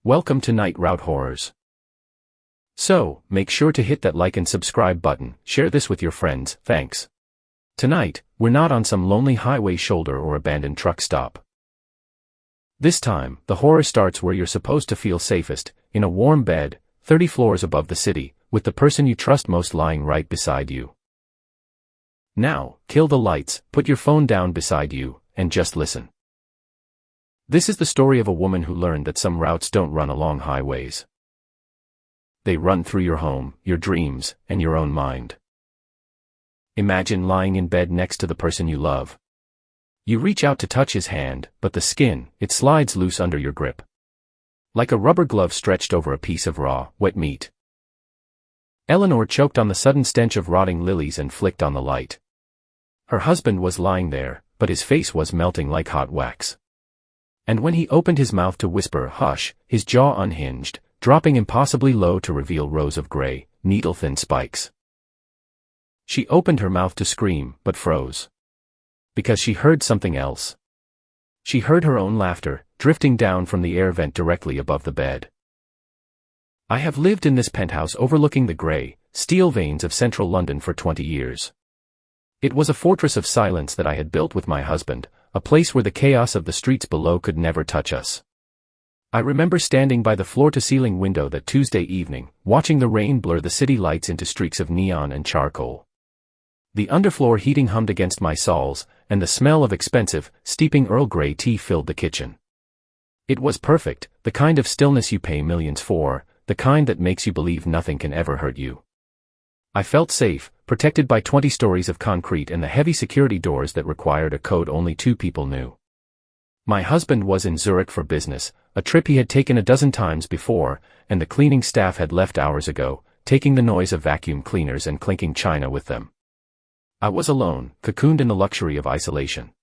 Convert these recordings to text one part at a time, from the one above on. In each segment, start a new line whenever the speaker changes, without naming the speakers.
Welcome to Night Route Horrors. So, make sure to hit that like and subscribe button, share this with your friends, thanks. Tonight, we're not on some lonely highway shoulder or abandoned truck stop. This time, the horror starts where you're supposed to feel safest, in a warm bed, 30 floors above the city, with the person you trust most lying right beside you. Now, kill the lights, put your phone down beside you, and just listen. This is the story of a woman who learned that some routes don't run along highways. They run through your home, your dreams, and your own mind. Imagine lying in bed next to the person you love. You reach out to touch his hand, but the skin, it slides loose under your grip. Like a rubber glove stretched over a piece of raw, wet meat. Eleanor choked on the sudden stench of rotting lilies and flicked on the light. Her husband was lying there, but his face was melting like hot wax. And when he opened his mouth to whisper "hush," his jaw unhinged, dropping impossibly low to reveal rows of gray, needle-thin spikes. She opened her mouth to scream, but froze. Because she heard something else. She heard her own laughter, drifting down from the air vent directly above the bed. I have lived in this penthouse overlooking the grey, steel veins of central London for 20 years. It was a fortress of silence that I had built with my husband, a place where the chaos of the streets below could never touch us. I remember standing by the floor-to-ceiling window that Tuesday evening, watching the rain blur the city lights into streaks of neon and charcoal. The underfloor heating hummed against my soles, and the smell of expensive, steeping Earl Grey tea filled the kitchen. It was perfect, the kind of stillness you pay millions for, the kind that makes you believe nothing can ever hurt you. I felt safe, protected by 20 stories of concrete and the heavy security doors that required a code only 2 people knew. My husband was in Zurich for business, a trip he had taken a dozen times before, and the cleaning staff had left hours ago, taking the noise of vacuum cleaners and clinking china with them. I was alone, cocooned in the luxury of isolation.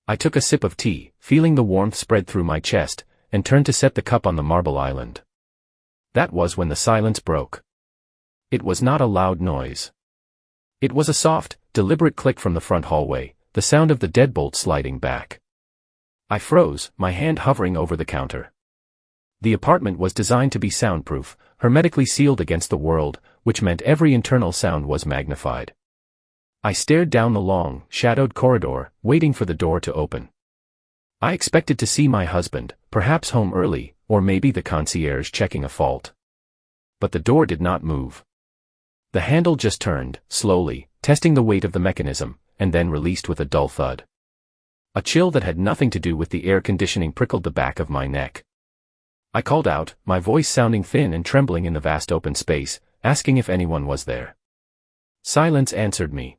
I took a sip of tea, feeling the warmth spread through my chest, and turned to set the cup on the marble island. That was when the silence broke. It was not a loud noise. It was a soft, deliberate click from the front hallway, the sound of the deadbolt sliding back. I froze, my hand hovering over the counter. The apartment was designed to be soundproof, hermetically sealed against the world, which meant every internal sound was magnified. I stared down the long, shadowed corridor, waiting for the door to open. I expected to see my husband, perhaps home early, or maybe the concierge checking a fault. But the door did not move. The handle just turned, slowly, testing the weight of the mechanism, and then released with a dull thud. A chill that had nothing to do with the air conditioning prickled the back of my neck. I called out, my voice sounding thin and trembling in the vast open space, asking if anyone was there. Silence answered me.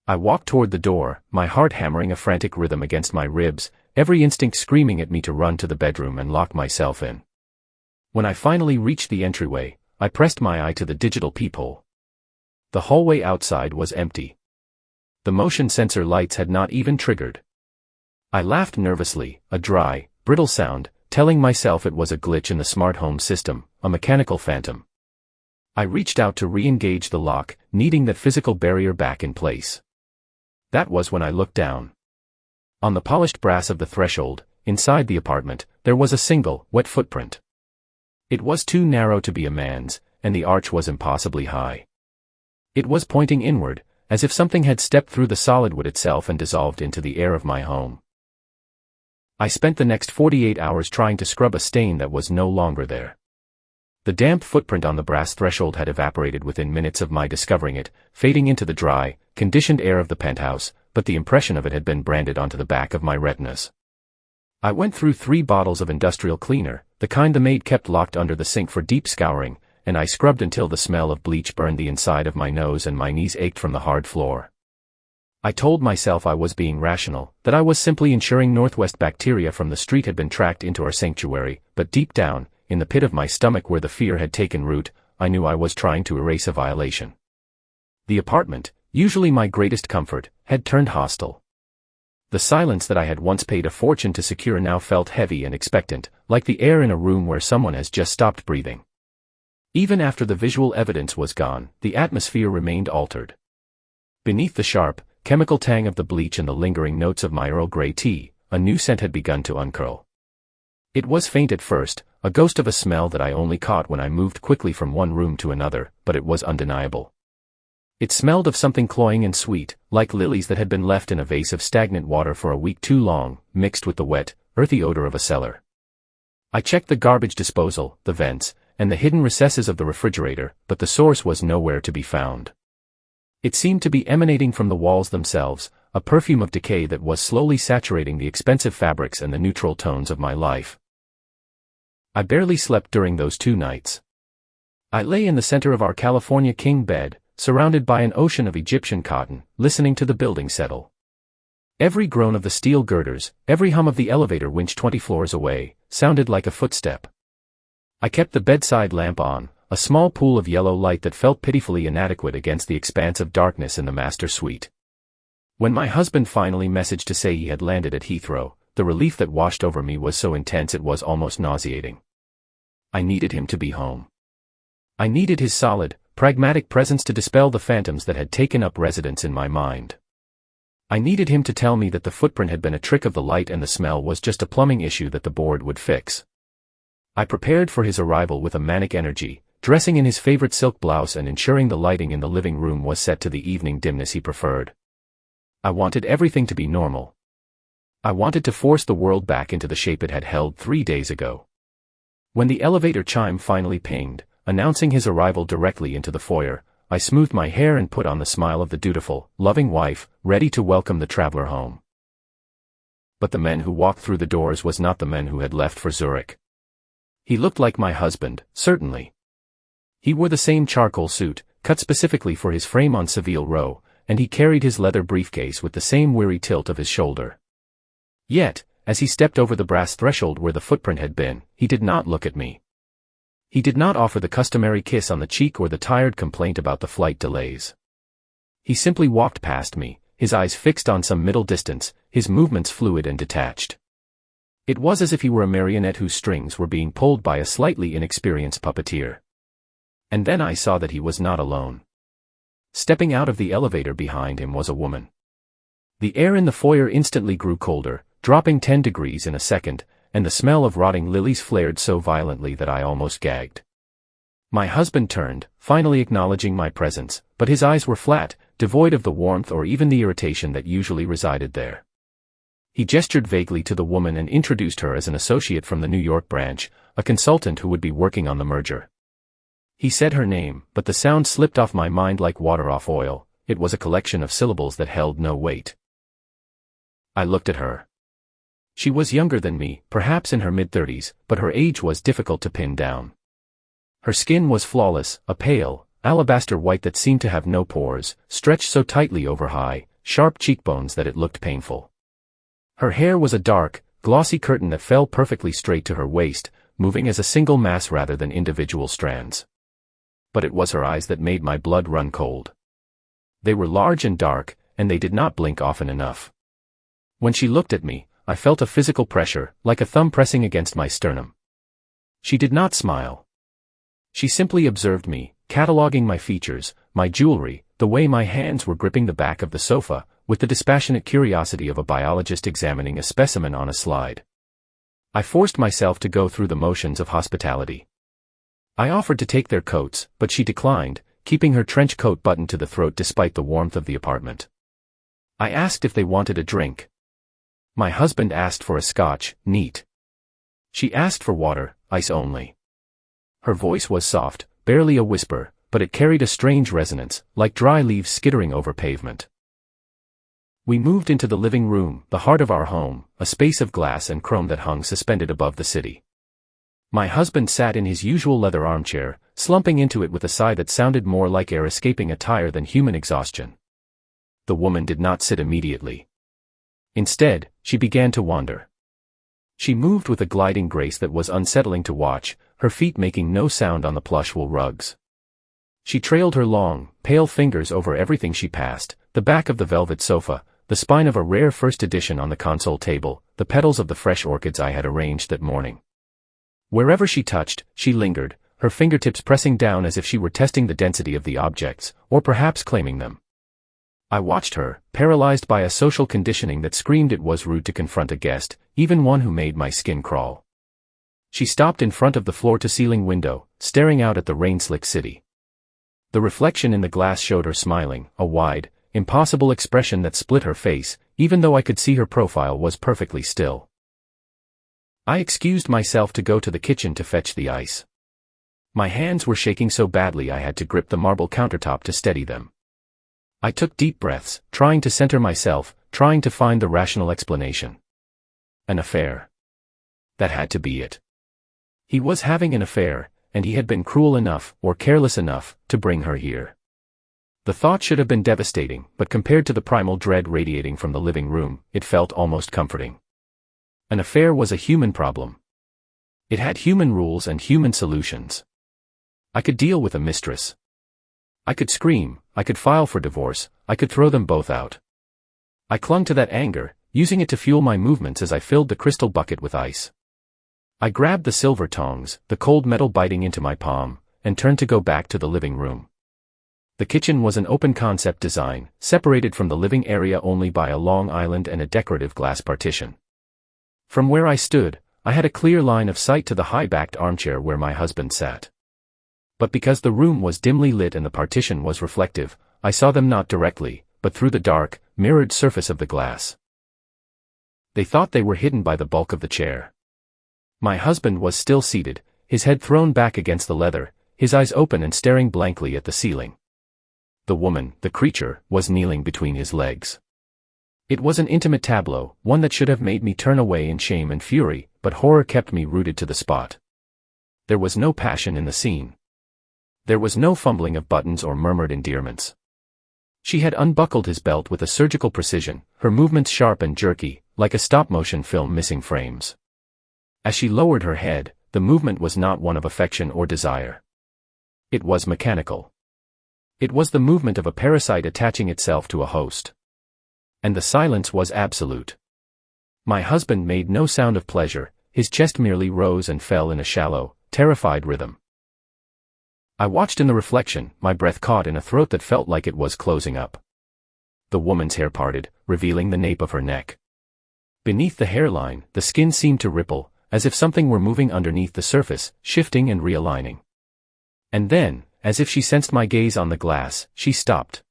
I walked toward the door, my heart hammering a frantic rhythm against my ribs, every instinct screaming at me to run to the bedroom and lock myself in. When I finally reached the entryway, I pressed my eye to the digital peephole. The hallway outside was empty. The motion sensor lights had not even triggered. I laughed nervously, a dry, brittle sound, telling myself it was a glitch in the smart home system, a mechanical phantom. I reached out to re-engage the lock, needing that physical barrier back in place. That was when I looked down. On the polished brass of the threshold, inside the apartment, there was a single, wet footprint. It was too narrow to be a man's, and the arch was impossibly high. It was pointing inward, as if something had stepped through the solid wood itself and dissolved into the air of my home. I spent the next 48 hours trying to scrub a stain that was no longer there. The damp footprint on the brass threshold had evaporated within minutes of my discovering it, fading into the dry, conditioned air of the penthouse, but the impression of it had been branded onto the back of my retinas. I went through 3 bottles of industrial cleaner, the kind the maid kept locked under the sink for deep scouring, and I scrubbed until the smell of bleach burned the inside of my nose and my knees ached from the hard floor. I told myself I was being rational, that I was simply ensuring northwest bacteria from the street had been tracked into our sanctuary, but deep down, in the pit of my stomach where the fear had taken root, I knew I was trying to erase a violation. The apartment, usually my greatest comfort, had turned hostile. The silence that I had once paid a fortune to secure now felt heavy and expectant, like the air in a room where someone has just stopped breathing. Even after the visual evidence was gone, the atmosphere remained altered. Beneath the sharp, chemical tang of the bleach and the lingering notes of my Earl Grey tea, a new scent had begun to uncurl. It was faint at first, a ghost of a smell that I only caught when I moved quickly from one room to another, but it was undeniable. It smelled of something cloying and sweet, like lilies that had been left in a vase of stagnant water for a week too long, mixed with the wet, earthy odor of a cellar. I checked the garbage disposal, the vents, and the hidden recesses of the refrigerator, but the source was nowhere to be found. It seemed to be emanating from the walls themselves, a perfume of decay that was slowly saturating the expensive fabrics and the neutral tones of my life. I barely slept during those 2 nights. I lay in the center of our California king bed, surrounded by an ocean of Egyptian cotton, listening to the building settle. Every groan of the steel girders, every hum of the elevator winch 20 floors away, sounded like a footstep. I kept the bedside lamp on, a small pool of yellow light that felt pitifully inadequate against the expanse of darkness in the master suite. When my husband finally messaged to say he had landed at Heathrow, the relief that washed over me was so intense it was almost nauseating. I needed him to be home. I needed his solid, pragmatic presence to dispel the phantoms that had taken up residence in my mind. I needed him to tell me that the footprint had been a trick of the light and the smell was just a plumbing issue that the board would fix. I prepared for his arrival with a manic energy, dressing in his favorite silk blouse and ensuring the lighting in the living room was set to the evening dimness he preferred. I wanted everything to be normal. I wanted to force the world back into the shape it had held 3 days ago. When the elevator chime finally pinged, announcing his arrival directly into the foyer, I smoothed my hair and put on the smile of the dutiful, loving wife, ready to welcome the traveler home. But the man who walked through the doors was not the man who had left for Zurich. He looked like my husband, certainly. He wore the same charcoal suit, cut specifically for his frame on Savile Row, and he carried his leather briefcase with the same weary tilt of his shoulder. Yet, as he stepped over the brass threshold where the footprint had been, he did not look at me. He did not offer the customary kiss on the cheek or the tired complaint about the flight delays. He simply walked past me, his eyes fixed on some middle distance, his movements fluid and detached. It was as if he were a marionette whose strings were being pulled by a slightly inexperienced puppeteer. And then I saw that he was not alone. Stepping out of the elevator behind him was a woman. The air in the foyer instantly grew colder, dropping 10 degrees in a second, and the smell of rotting lilies flared so violently that I almost gagged. My husband turned, finally acknowledging my presence, but his eyes were flat, devoid of the warmth or even the irritation that usually resided there. He gestured vaguely to the woman and introduced her as an associate from the New York branch, a consultant who would be working on the merger. He said her name, but the sound slipped off my mind like water off oil. It was a collection of syllables that held no weight. I looked at her. She was younger than me, perhaps in her mid-30s, but her age was difficult to pin down. Her skin was flawless, a pale, alabaster white that seemed to have no pores, stretched so tightly over high, sharp cheekbones that it looked painful. Her hair was a dark, glossy curtain that fell perfectly straight to her waist, moving as a single mass rather than individual strands. But it was her eyes that made my blood run cold. They were large and dark, and they did not blink often enough. When she looked at me, I felt a physical pressure, like a thumb pressing against my sternum. She did not smile. She simply observed me, cataloging my features, my jewelry, the way my hands were gripping the back of the sofa, with the dispassionate curiosity of a biologist examining a specimen on a slide. I forced myself to go through the motions of hospitality. I offered to take their coats, but she declined, keeping her trench coat buttoned to the throat despite the warmth of the apartment. I asked if they wanted a drink. My husband asked for a scotch, neat. She asked for water, ice only. Her voice was soft, barely a whisper, but it carried a strange resonance, like dry leaves skittering over pavement. We moved into the living room, the heart of our home, a space of glass and chrome that hung suspended above the city. My husband sat in his usual leather armchair, slumping into it with a sigh that sounded more like air escaping a tire than human exhaustion. The woman did not sit immediately. Instead, she began to wander. She moved with a gliding grace that was unsettling to watch, her feet making no sound on the plush wool rugs. She trailed her long, pale fingers over everything she passed, the back of the velvet sofa, the spine of a rare first edition on the console table, the petals of the fresh orchids I had arranged that morning. Wherever she touched, she lingered, her fingertips pressing down as if she were testing the density of the objects, or perhaps claiming them. I watched her, paralyzed by a social conditioning that screamed it was rude to confront a guest, even one who made my skin crawl. She stopped in front of the floor-to-ceiling window, staring out at the rain-slick city. The reflection in the glass showed her smiling, a wide, impossible expression that split her face, even though I could see her profile was perfectly still. I excused myself to go to the kitchen to fetch the ice. My hands were shaking so badly I had to grip the marble countertop to steady them. I took deep breaths, trying to center myself, trying to find the rational explanation. An affair. That had to be it. He was having an affair, and he had been cruel enough, or careless enough, to bring her here. The thought should have been devastating, but compared to the primal dread radiating from the living room, it felt almost comforting. An affair was a human problem. It had human rules and human solutions. I could deal with a mistress. I could scream, I could file for divorce, I could throw them both out. I clung to that anger, using it to fuel my movements as I filled the crystal bucket with ice. I grabbed the silver tongs, the cold metal biting into my palm, and turned to go back to the living room. The kitchen was an open-concept design, separated from the living area only by a long island and a decorative glass partition. From where I stood, I had a clear line of sight to the high-backed armchair where my husband sat. But because the room was dimly lit and the partition was reflective, I saw them not directly, but through the dark, mirrored surface of the glass. They thought they were hidden by the bulk of the chair. My husband was still seated, his head thrown back against the leather, his eyes open and staring blankly at the ceiling. The woman, the creature, was kneeling between his legs. It was an intimate tableau, one that should have made me turn away in shame and fury, but horror kept me rooted to the spot. There was no passion in the scene. There was no fumbling of buttons or murmured endearments. She had unbuckled his belt with a surgical precision, her movements sharp and jerky, like a stop-motion film missing frames. As she lowered her head, the movement was not one of affection or desire. It was mechanical. It was the movement of a parasite attaching itself to a host. And the silence was absolute. My husband made no sound of pleasure, his chest merely rose and fell in a shallow, terrified rhythm. I watched in the reflection, my breath caught in a throat that felt like it was closing up. The woman's hair parted, revealing the nape of her neck. Beneath the hairline, the skin seemed to ripple, as if something were moving underneath the surface, shifting and realigning. And then, as if she sensed my gaze on the glass, she stopped.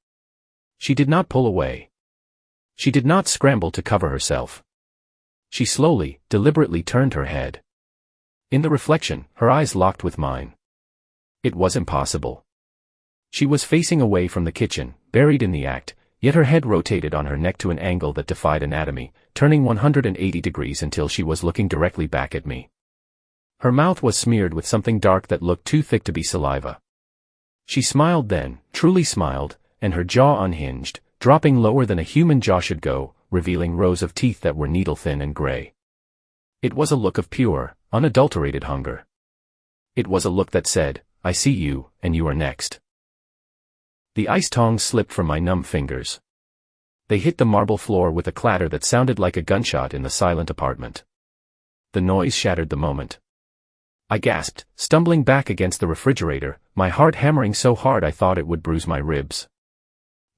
She did not pull away. She did not scramble to cover herself. She slowly, deliberately turned her head. In the reflection, her eyes locked with mine. It was impossible. She was facing away from the kitchen, buried in the act, yet her head rotated on her neck to an angle that defied anatomy, turning 180 degrees until she was looking directly back at me. Her mouth was smeared with something dark that looked too thick to be saliva. She smiled then, truly smiled, and her jaw unhinged, dropping lower than a human jaw should go, revealing rows of teeth that were needle-thin and gray. It was a look of pure, unadulterated hunger. It was a look that said, I see you, and you are next. The ice tongs slipped from my numb fingers. They hit the marble floor with a clatter that sounded like a gunshot in the silent apartment. The noise shattered the moment. I gasped, stumbling back against the refrigerator, my heart hammering so hard I thought it would bruise my ribs.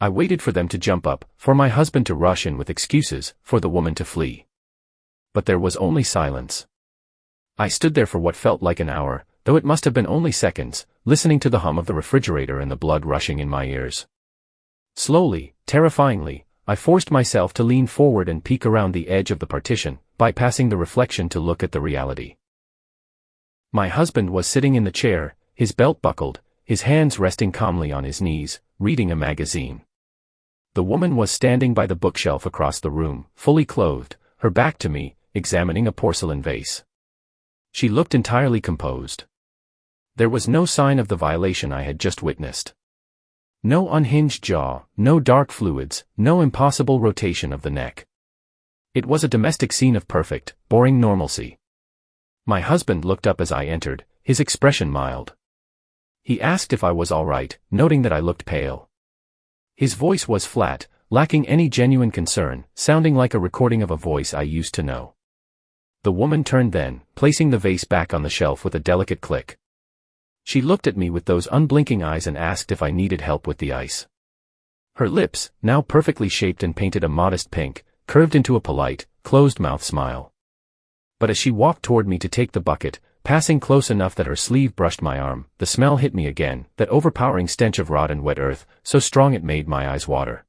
I waited for them to jump up, for my husband to rush in with excuses, for the woman to flee. But there was only silence. I stood there for what felt like an hour, though it must have been only seconds, listening to the hum of the refrigerator and the blood rushing in my ears. Slowly, terrifyingly, I forced myself to lean forward and peek around the edge of the partition, bypassing the reflection to look at the reality. My husband was sitting in the chair, his belt buckled, his hands resting calmly on his knees, reading a magazine. The woman was standing by the bookshelf across the room, fully clothed, her back to me, examining a porcelain vase. She looked entirely composed. There was no sign of the violation I had just witnessed. No unhinged jaw, no dark fluids, no impossible rotation of the neck. It was a domestic scene of perfect, boring normalcy. My husband looked up as I entered, his expression mild. He asked if I was all right, noting that I looked pale. His voice was flat, lacking any genuine concern, sounding like a recording of a voice I used to know. The woman turned then, placing the vase back on the shelf with a delicate click. She looked at me with those unblinking eyes and asked if I needed help with the ice. Her lips, now perfectly shaped and painted a modest pink, curved into a polite, closed-mouth smile. But as she walked toward me to take the bucket, Passing close enough that her sleeve brushed my arm, the smell hit me again, that overpowering stench of rot and wet earth, so strong it made my eyes water.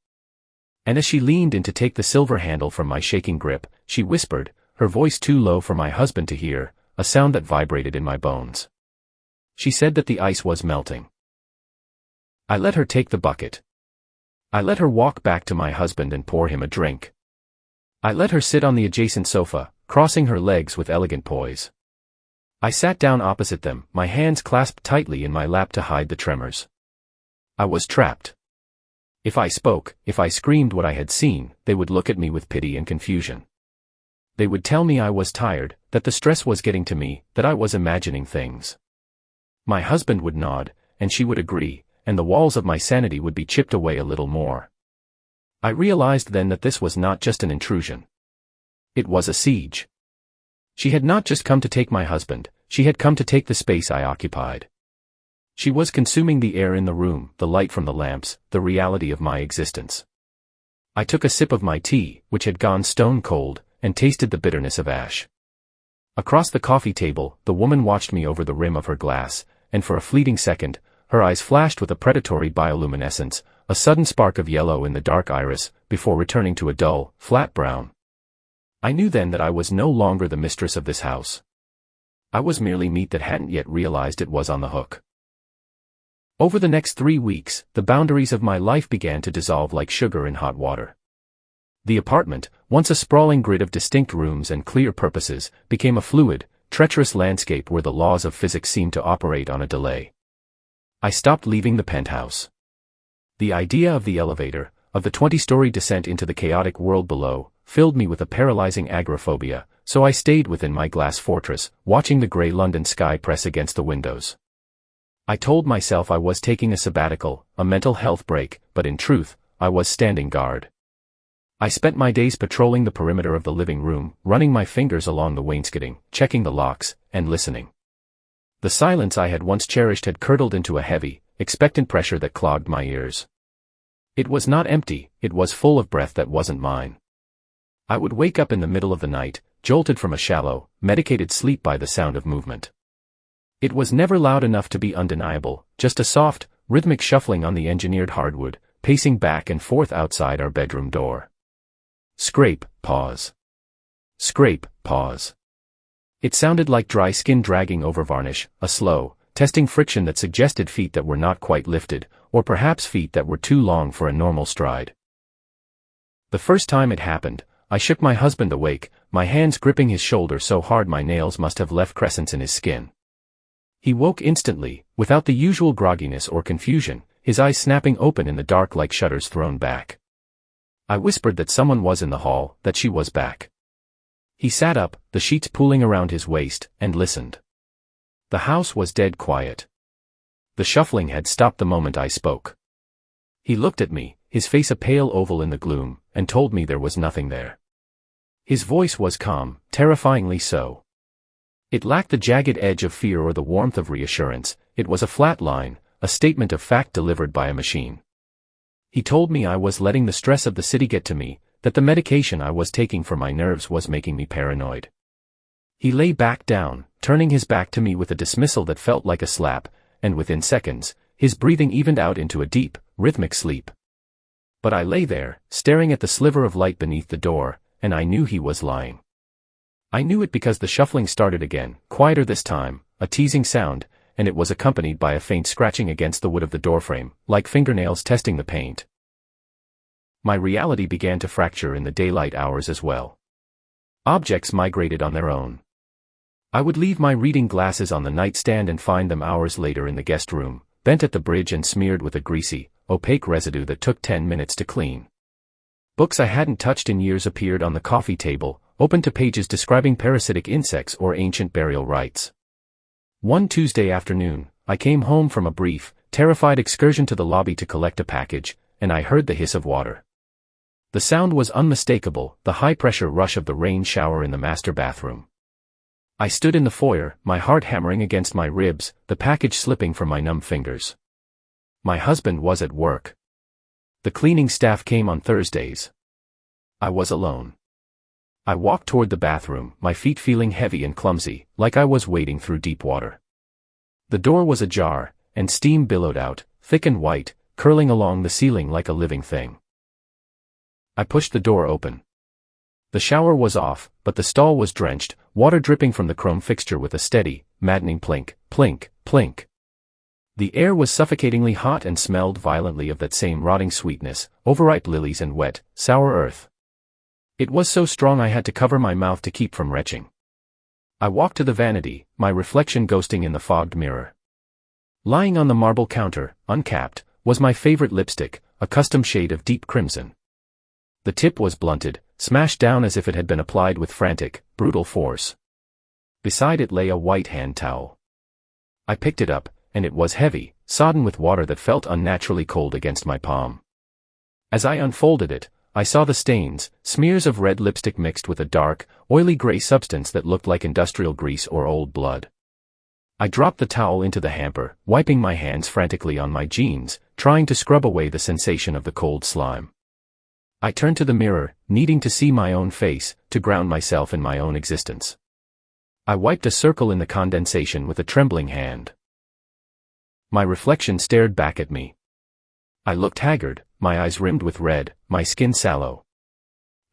And as she leaned in to take the silver handle from my shaking grip, she whispered, her voice too low for my husband to hear, a sound that vibrated in my bones. She said that the ice was melting. I let her take the bucket. I let her walk back to my husband and pour him a drink. I let her sit on the adjacent sofa, crossing her legs with elegant poise. I sat down opposite them, my hands clasped tightly in my lap to hide the tremors. I was trapped. If I spoke, if I screamed what I had seen, they would look at me with pity and confusion. They would tell me I was tired, that the stress was getting to me, that I was imagining things. My husband would nod, and she would agree, and the walls of my sanity would be chipped away a little more. I realized then that this was not just an intrusion. It was a siege. She had not just come to take my husband, she had come to take the space I occupied. She was consuming the air in the room, the light from the lamps, the reality of my existence. I took a sip of my tea, which had gone stone cold, and tasted the bitterness of ash. Across the coffee table, the woman watched me over the rim of her glass, and for a fleeting second, her eyes flashed with a predatory bioluminescence, a sudden spark of yellow in the dark iris, before returning to a dull, flat brown. I knew then that I was no longer the mistress of this house. I was merely meat that hadn't yet realized it was on the hook. Over the next 3 weeks, the boundaries of my life began to dissolve like sugar in hot water. The apartment, once a sprawling grid of distinct rooms and clear purposes, became a fluid, treacherous landscape where the laws of physics seemed to operate on a delay. I stopped leaving the penthouse. The idea of the elevator, of the 20-story descent into the chaotic world below, filled me with a paralyzing agoraphobia, so I stayed within my glass fortress, watching the gray London sky press against the windows. I told myself I was taking a sabbatical, a mental health break, but in truth, I was standing guard. I spent my days patrolling the perimeter of the living room, running my fingers along the wainscoting, checking the locks, and listening. The silence I had once cherished had curdled into a heavy, expectant pressure that clogged my ears. It was not empty, it was full of breath that wasn't mine. I would wake up in the middle of the night, jolted from a shallow, medicated sleep by the sound of movement. It was never loud enough to be undeniable, just a soft, rhythmic shuffling on the engineered hardwood, pacing back and forth outside our bedroom door. Scrape, pause. Scrape, pause. It sounded like dry skin dragging over varnish, a slow, testing friction that suggested feet that were not quite lifted, or perhaps feet that were too long for a normal stride. The first time it happened, I shook my husband awake, my hands gripping his shoulder so hard my nails must have left crescents in his skin. He woke instantly, without the usual grogginess or confusion, his eyes snapping open in the dark like shutters thrown back. I whispered that someone was in the hall, that she was back. He sat up, the sheets pooling around his waist, and listened. The house was dead quiet. The shuffling had stopped the moment I spoke. He looked at me, his face a pale oval in the gloom, and told me there was nothing there. His voice was calm, terrifyingly so. It lacked the jagged edge of fear or the warmth of reassurance, it was a flat line, a statement of fact delivered by a machine. He told me I was letting the stress of the city get to me, that the medication I was taking for my nerves was making me paranoid. He lay back down, turning his back to me with a dismissal that felt like a slap, and within seconds, his breathing evened out into a deep, rhythmic sleep. But I lay there, staring at the sliver of light beneath the door, and I knew he was lying. I knew it because the shuffling started again, quieter this time, a teasing sound, and it was accompanied by a faint scratching against the wood of the doorframe, like fingernails testing the paint. My reality began to fracture in the daylight hours as well. Objects migrated on their own. I would leave my reading glasses on the nightstand and find them hours later in the guest room, bent at the bridge and smeared with a greasy, opaque residue that took 10 minutes to clean. Books I hadn't touched in years appeared on the coffee table, open to pages describing parasitic insects or ancient burial rites. One Tuesday afternoon, I came home from a brief, terrified excursion to the lobby to collect a package, and I heard the hiss of water. The sound was unmistakable, the high-pressure rush of the rain shower in the master bathroom. I stood in the foyer, my heart hammering against my ribs, the package slipping from my numb fingers. My husband was at work. The cleaning staff came on Thursdays. I was alone. I walked toward the bathroom, my feet feeling heavy and clumsy, like I was wading through deep water. The door was ajar, and steam billowed out, thick and white, curling along the ceiling like a living thing. I pushed the door open. The shower was off, but the stall was drenched, water dripping from the chrome fixture with a steady, maddening plink, plink, plink. The air was suffocatingly hot and smelled violently of that same rotting sweetness, overripe lilies and wet, sour earth. It was so strong I had to cover my mouth to keep from retching. I walked to the vanity, my reflection ghosting in the fogged mirror. Lying on the marble counter, uncapped, was my favorite lipstick, a custom shade of deep crimson. The tip was blunted, smashed down as if it had been applied with frantic, brutal force. Beside it lay a white hand towel. I picked it up, and it was heavy, sodden with water that felt unnaturally cold against my palm. As I unfolded it, I saw the stains, smears of red lipstick mixed with a dark, oily gray substance that looked like industrial grease or old blood. I dropped the towel into the hamper, wiping my hands frantically on my jeans, trying to scrub away the sensation of the cold slime. I turned to the mirror, needing to see my own face, to ground myself in my own existence. I wiped a circle in the condensation with a trembling hand. My reflection stared back at me. I looked haggard, my eyes rimmed with red, my skin sallow.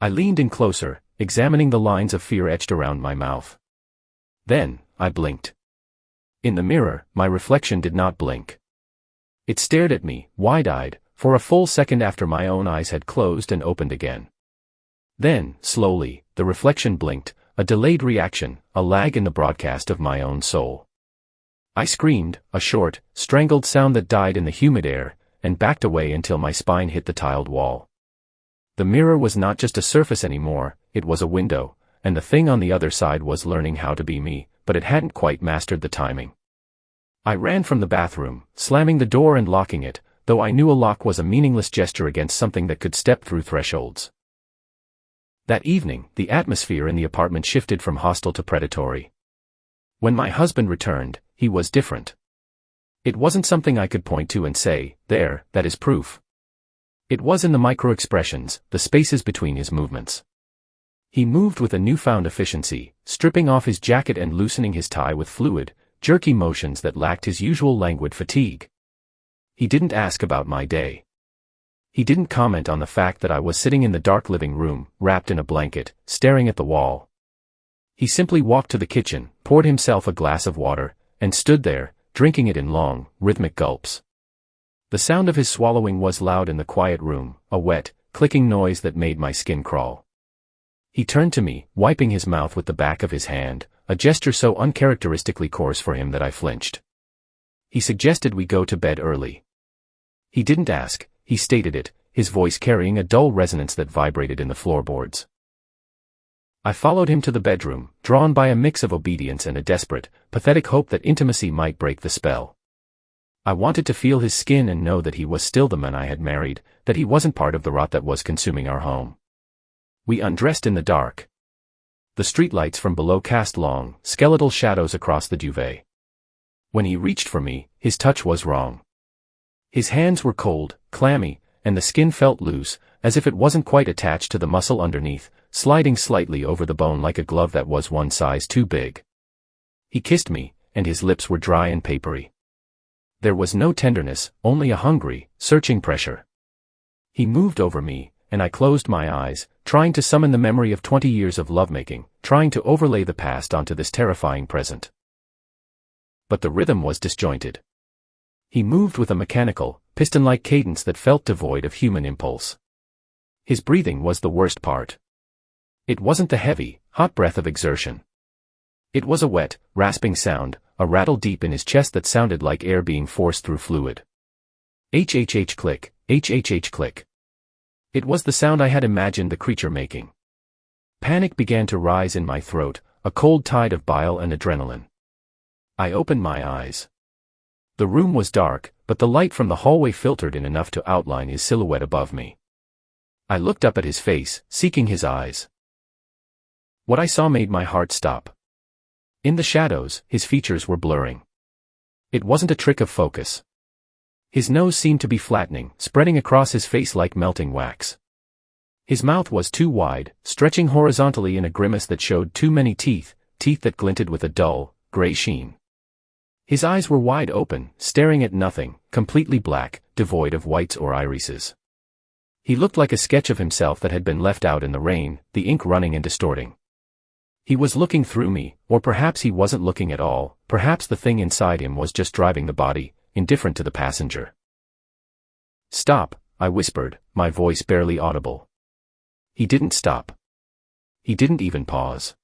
I leaned in closer, examining the lines of fear etched around my mouth. Then, I blinked. In the mirror, my reflection did not blink. It stared at me, wide-eyed, for a full second after my own eyes had closed and opened again. Then, slowly, the reflection blinked, a delayed reaction, a lag in the broadcast of my own soul. I screamed, a short, strangled sound that died in the humid air, and backed away until my spine hit the tiled wall. The mirror was not just a surface anymore, it was a window, and the thing on the other side was learning how to be me, but it hadn't quite mastered the timing. I ran from the bathroom, slamming the door and locking it, though I knew a lock was a meaningless gesture against something that could step through thresholds. That evening, the atmosphere in the apartment shifted from hostile to predatory. When my husband returned, he was different. It wasn't something I could point to and say, "There, that is proof." It was in the micro-expressions, the spaces between his movements. He moved with a newfound efficiency, stripping off his jacket and loosening his tie with fluid, jerky motions that lacked his usual languid fatigue. He didn't ask about my day. He didn't comment on the fact that I was sitting in the dark living room, wrapped in a blanket, staring at the wall. He simply walked to the kitchen, poured himself a glass of water, and stood there, drinking it in long, rhythmic gulps. The sound of his swallowing was loud in the quiet room, a wet, clicking noise that made my skin crawl. He turned to me, wiping his mouth with the back of his hand, a gesture so uncharacteristically coarse for him that I flinched. He suggested we go to bed early. He didn't ask, he stated it, his voice carrying a dull resonance that vibrated in the floorboards. I followed him to the bedroom, drawn by a mix of obedience and a desperate, pathetic hope that intimacy might break the spell. I wanted to feel his skin and know that he was still the man I had married, that he wasn't part of the rot that was consuming our home. We undressed in the dark. The streetlights from below cast long, skeletal shadows across the duvet. When he reached for me, his touch was wrong. His hands were cold, clammy, and the skin felt loose, as if it wasn't quite attached to the muscle underneath, sliding slightly over the bone like a glove that was one size too big. He kissed me, and his lips were dry and papery. There was no tenderness, only a hungry, searching pressure. He moved over me, and I closed my eyes, trying to summon the memory of 20 years of lovemaking, trying to overlay the past onto this terrifying present. But the rhythm was disjointed. He moved with a mechanical, piston-like cadence that felt devoid of human impulse. His breathing was the worst part. It wasn't the heavy, hot breath of exertion. It was a wet, rasping sound, a rattle deep in his chest that sounded like air being forced through fluid. H-H-H click, H-H-H click. It was the sound I had imagined the creature making. Panic began to rise in my throat, a cold tide of bile and adrenaline. I opened my eyes. The room was dark, but the light from the hallway filtered in enough to outline his silhouette above me. I looked up at his face, seeking his eyes. What I saw made my heart stop. In the shadows, his features were blurring. It wasn't a trick of focus. His nose seemed to be flattening, spreading across his face like melting wax. His mouth was too wide, stretching horizontally in a grimace that showed too many teeth, teeth that glinted with a dull, gray sheen. His eyes were wide open, staring at nothing, completely black, devoid of whites or irises. He looked like a sketch of himself that had been left out in the rain, the ink running and distorting. He was looking through me, or perhaps he wasn't looking at all, perhaps the thing inside him was just driving the body, indifferent to the passenger. "Stop," I whispered, my voice barely audible. He didn't stop. He didn't even pause.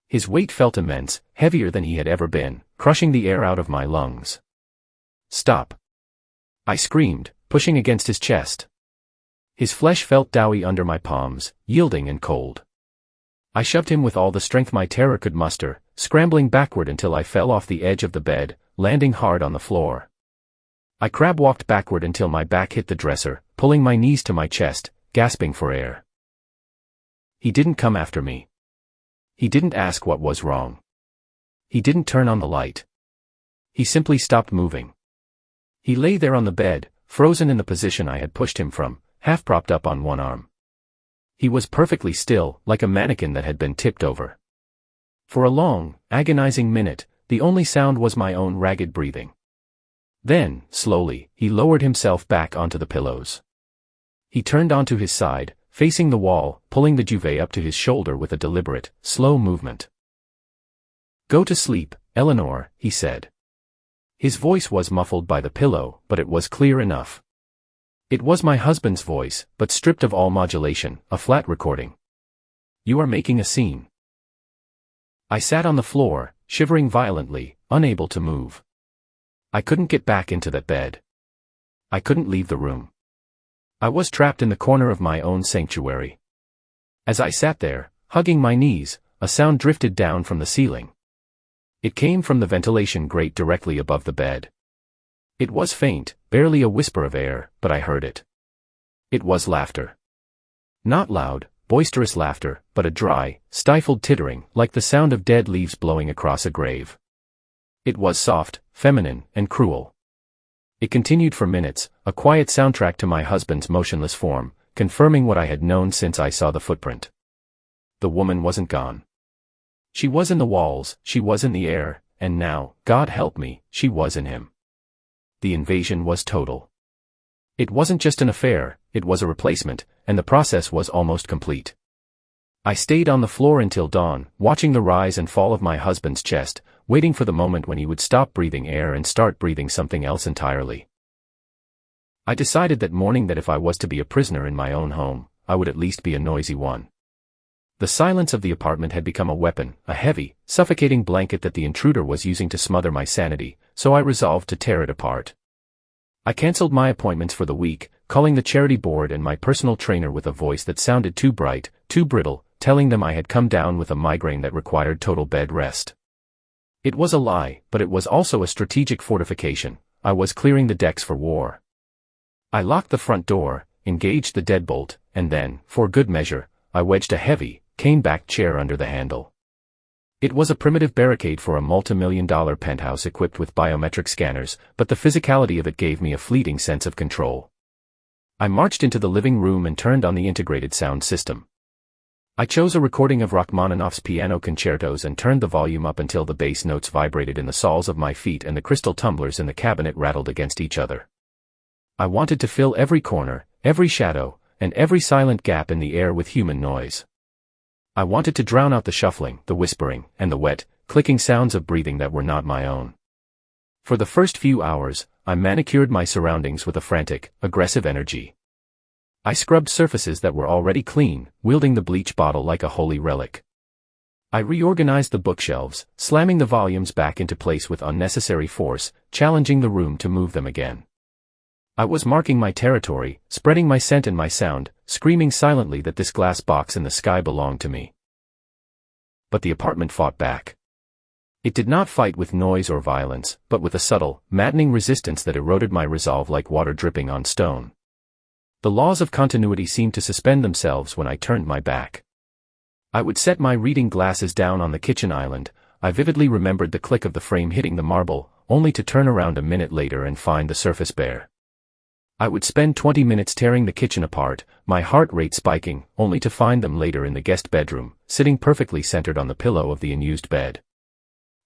His weight felt immense, heavier than he had ever been, crushing the air out of my lungs. "Stop!" I screamed, pushing against his chest. His flesh felt doughy under my palms, yielding and cold. I shoved him with all the strength my terror could muster, scrambling backward until I fell off the edge of the bed, landing hard on the floor. I crab-walked backward until my back hit the dresser, pulling my knees to my chest, gasping for air. He didn't come after me. He didn't ask what was wrong. He didn't turn on the light. He simply stopped moving. He lay there on the bed, frozen in the position I had pushed him from, half propped up on one arm. He was perfectly still, like a mannequin that had been tipped over. For a long, agonizing minute, the only sound was my own ragged breathing. Then, slowly, he lowered himself back onto the pillows. He turned onto his side, facing the wall, pulling the duvet up to his shoulder with a deliberate, slow movement. "Go to sleep, Eleanor," he said. His voice was muffled by the pillow, but it was clear enough. It was my husband's voice, but stripped of all modulation, a flat recording. "You are making a scene." I sat on the floor, shivering violently, unable to move. I couldn't get back into that bed. I couldn't leave the room. I was trapped in the corner of my own sanctuary. As I sat there, hugging my knees, a sound drifted down from the ceiling. It came from the ventilation grate directly above the bed. It was faint, barely a whisper of air, but I heard it. It was laughter. Not loud, boisterous laughter, but a dry, stifled tittering, like the sound of dead leaves blowing across a grave. It was soft, feminine, and cruel. It continued for minutes, a quiet soundtrack to my husband's motionless form, confirming what I had known since I saw the footprint. The woman wasn't gone. She was in the walls, she was in the air, and now, God help me, she was in him. The invasion was total. It wasn't just an affair, it was a replacement, and the process was almost complete. I stayed on the floor until dawn, watching the rise and fall of my husband's chest, waiting for the moment when he would stop breathing air and start breathing something else entirely. I decided that morning that if I was to be a prisoner in my own home, I would at least be a noisy one. The silence of the apartment had become a weapon, a heavy, suffocating blanket that the intruder was using to smother my sanity, so I resolved to tear it apart. I canceled my appointments for the week, calling the charity board and my personal trainer with a voice that sounded too bright, too brittle, telling them I had come down with a migraine that required total bed rest. It was a lie, but it was also a strategic fortification. I was clearing the decks for war. I locked the front door, engaged the deadbolt, and then, for good measure, I wedged a heavy, cane-backed chair under the handle. It was a primitive barricade for a multi-million-dollar penthouse equipped with biometric scanners, but the physicality of it gave me a fleeting sense of control. I marched into the living room and turned on the integrated sound system. I chose a recording of Rachmaninoff's piano concertos and turned the volume up until the bass notes vibrated in the soles of my feet and the crystal tumblers in the cabinet rattled against each other. I wanted to fill every corner, every shadow, and every silent gap in the air with human noise. I wanted to drown out the shuffling, the whispering, and the wet, clicking sounds of breathing that were not my own. For the first few hours, I manicured my surroundings with a frantic, aggressive energy. I scrubbed surfaces that were already clean, wielding the bleach bottle like a holy relic. I reorganized the bookshelves, slamming the volumes back into place with unnecessary force, challenging the room to move them again. I was marking my territory, spreading my scent and my sound, screaming silently that this glass box in the sky belonged to me. But the apartment fought back. It did not fight with noise or violence, but with a subtle, maddening resistance that eroded my resolve like water dripping on stone. The laws of continuity seemed to suspend themselves when I turned my back. I would set my reading glasses down on the kitchen island. I vividly remembered the click of the frame hitting the marble, only to turn around a minute later and find the surface bare. I would spend 20 minutes tearing the kitchen apart, my heart rate spiking, only to find them later in the guest bedroom, sitting perfectly centered on the pillow of the unused bed.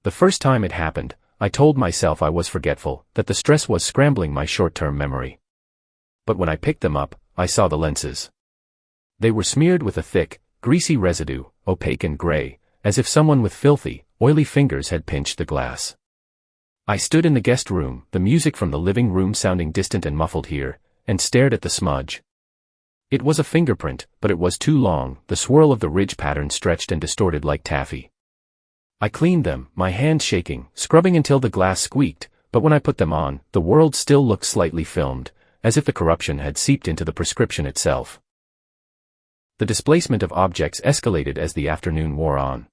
The first time it happened, I told myself I was forgetful, that the stress was scrambling my short-term memory. But when I picked them up, I saw the lenses. They were smeared with a thick, greasy residue, opaque and gray, as if someone with filthy, oily fingers had pinched the glass. I stood in the guest room, the music from the living room sounding distant and muffled here, and stared at the smudge. It was a fingerprint, but it was too long, the swirl of the ridge pattern stretched and distorted like taffy. I cleaned them, my hands shaking, scrubbing until the glass squeaked, but when I put them on, the world still looked slightly filmed, as if the corruption had seeped into the prescription itself. The displacement of objects escalated as the afternoon wore on.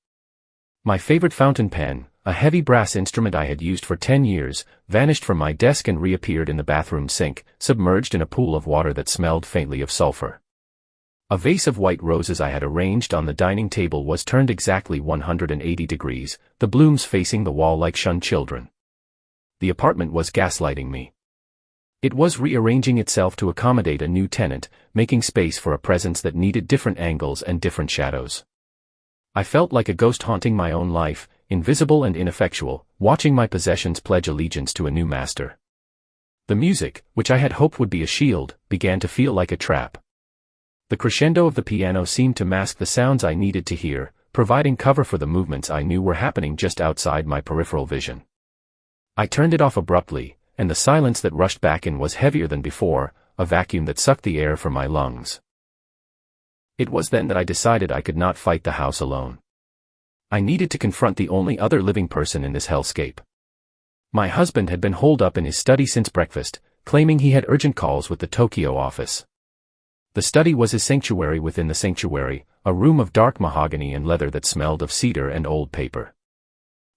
My favorite fountain pen, a heavy brass instrument I had used for 10 years, vanished from my desk and reappeared in the bathroom sink, submerged in a pool of water that smelled faintly of sulfur. A vase of white roses I had arranged on the dining table was turned exactly 180 degrees, the blooms facing the wall like shunned children. The apartment was gaslighting me. It was rearranging itself to accommodate a new tenant, making space for a presence that needed different angles and different shadows. I felt like a ghost haunting my own life, invisible and ineffectual, watching my possessions pledge allegiance to a new master. The music, which I had hoped would be a shield, began to feel like a trap. The crescendo of the piano seemed to mask the sounds I needed to hear, providing cover for the movements I knew were happening just outside my peripheral vision. I turned it off abruptly, and the silence that rushed back in was heavier than before, a vacuum that sucked the air from my lungs. It was then that I decided I could not fight the house alone. I needed to confront the only other living person in this hellscape. My husband had been holed up in his study since breakfast, claiming he had urgent calls with the Tokyo office. The study was his sanctuary within the sanctuary, a room of dark mahogany and leather that smelled of cedar and old paper.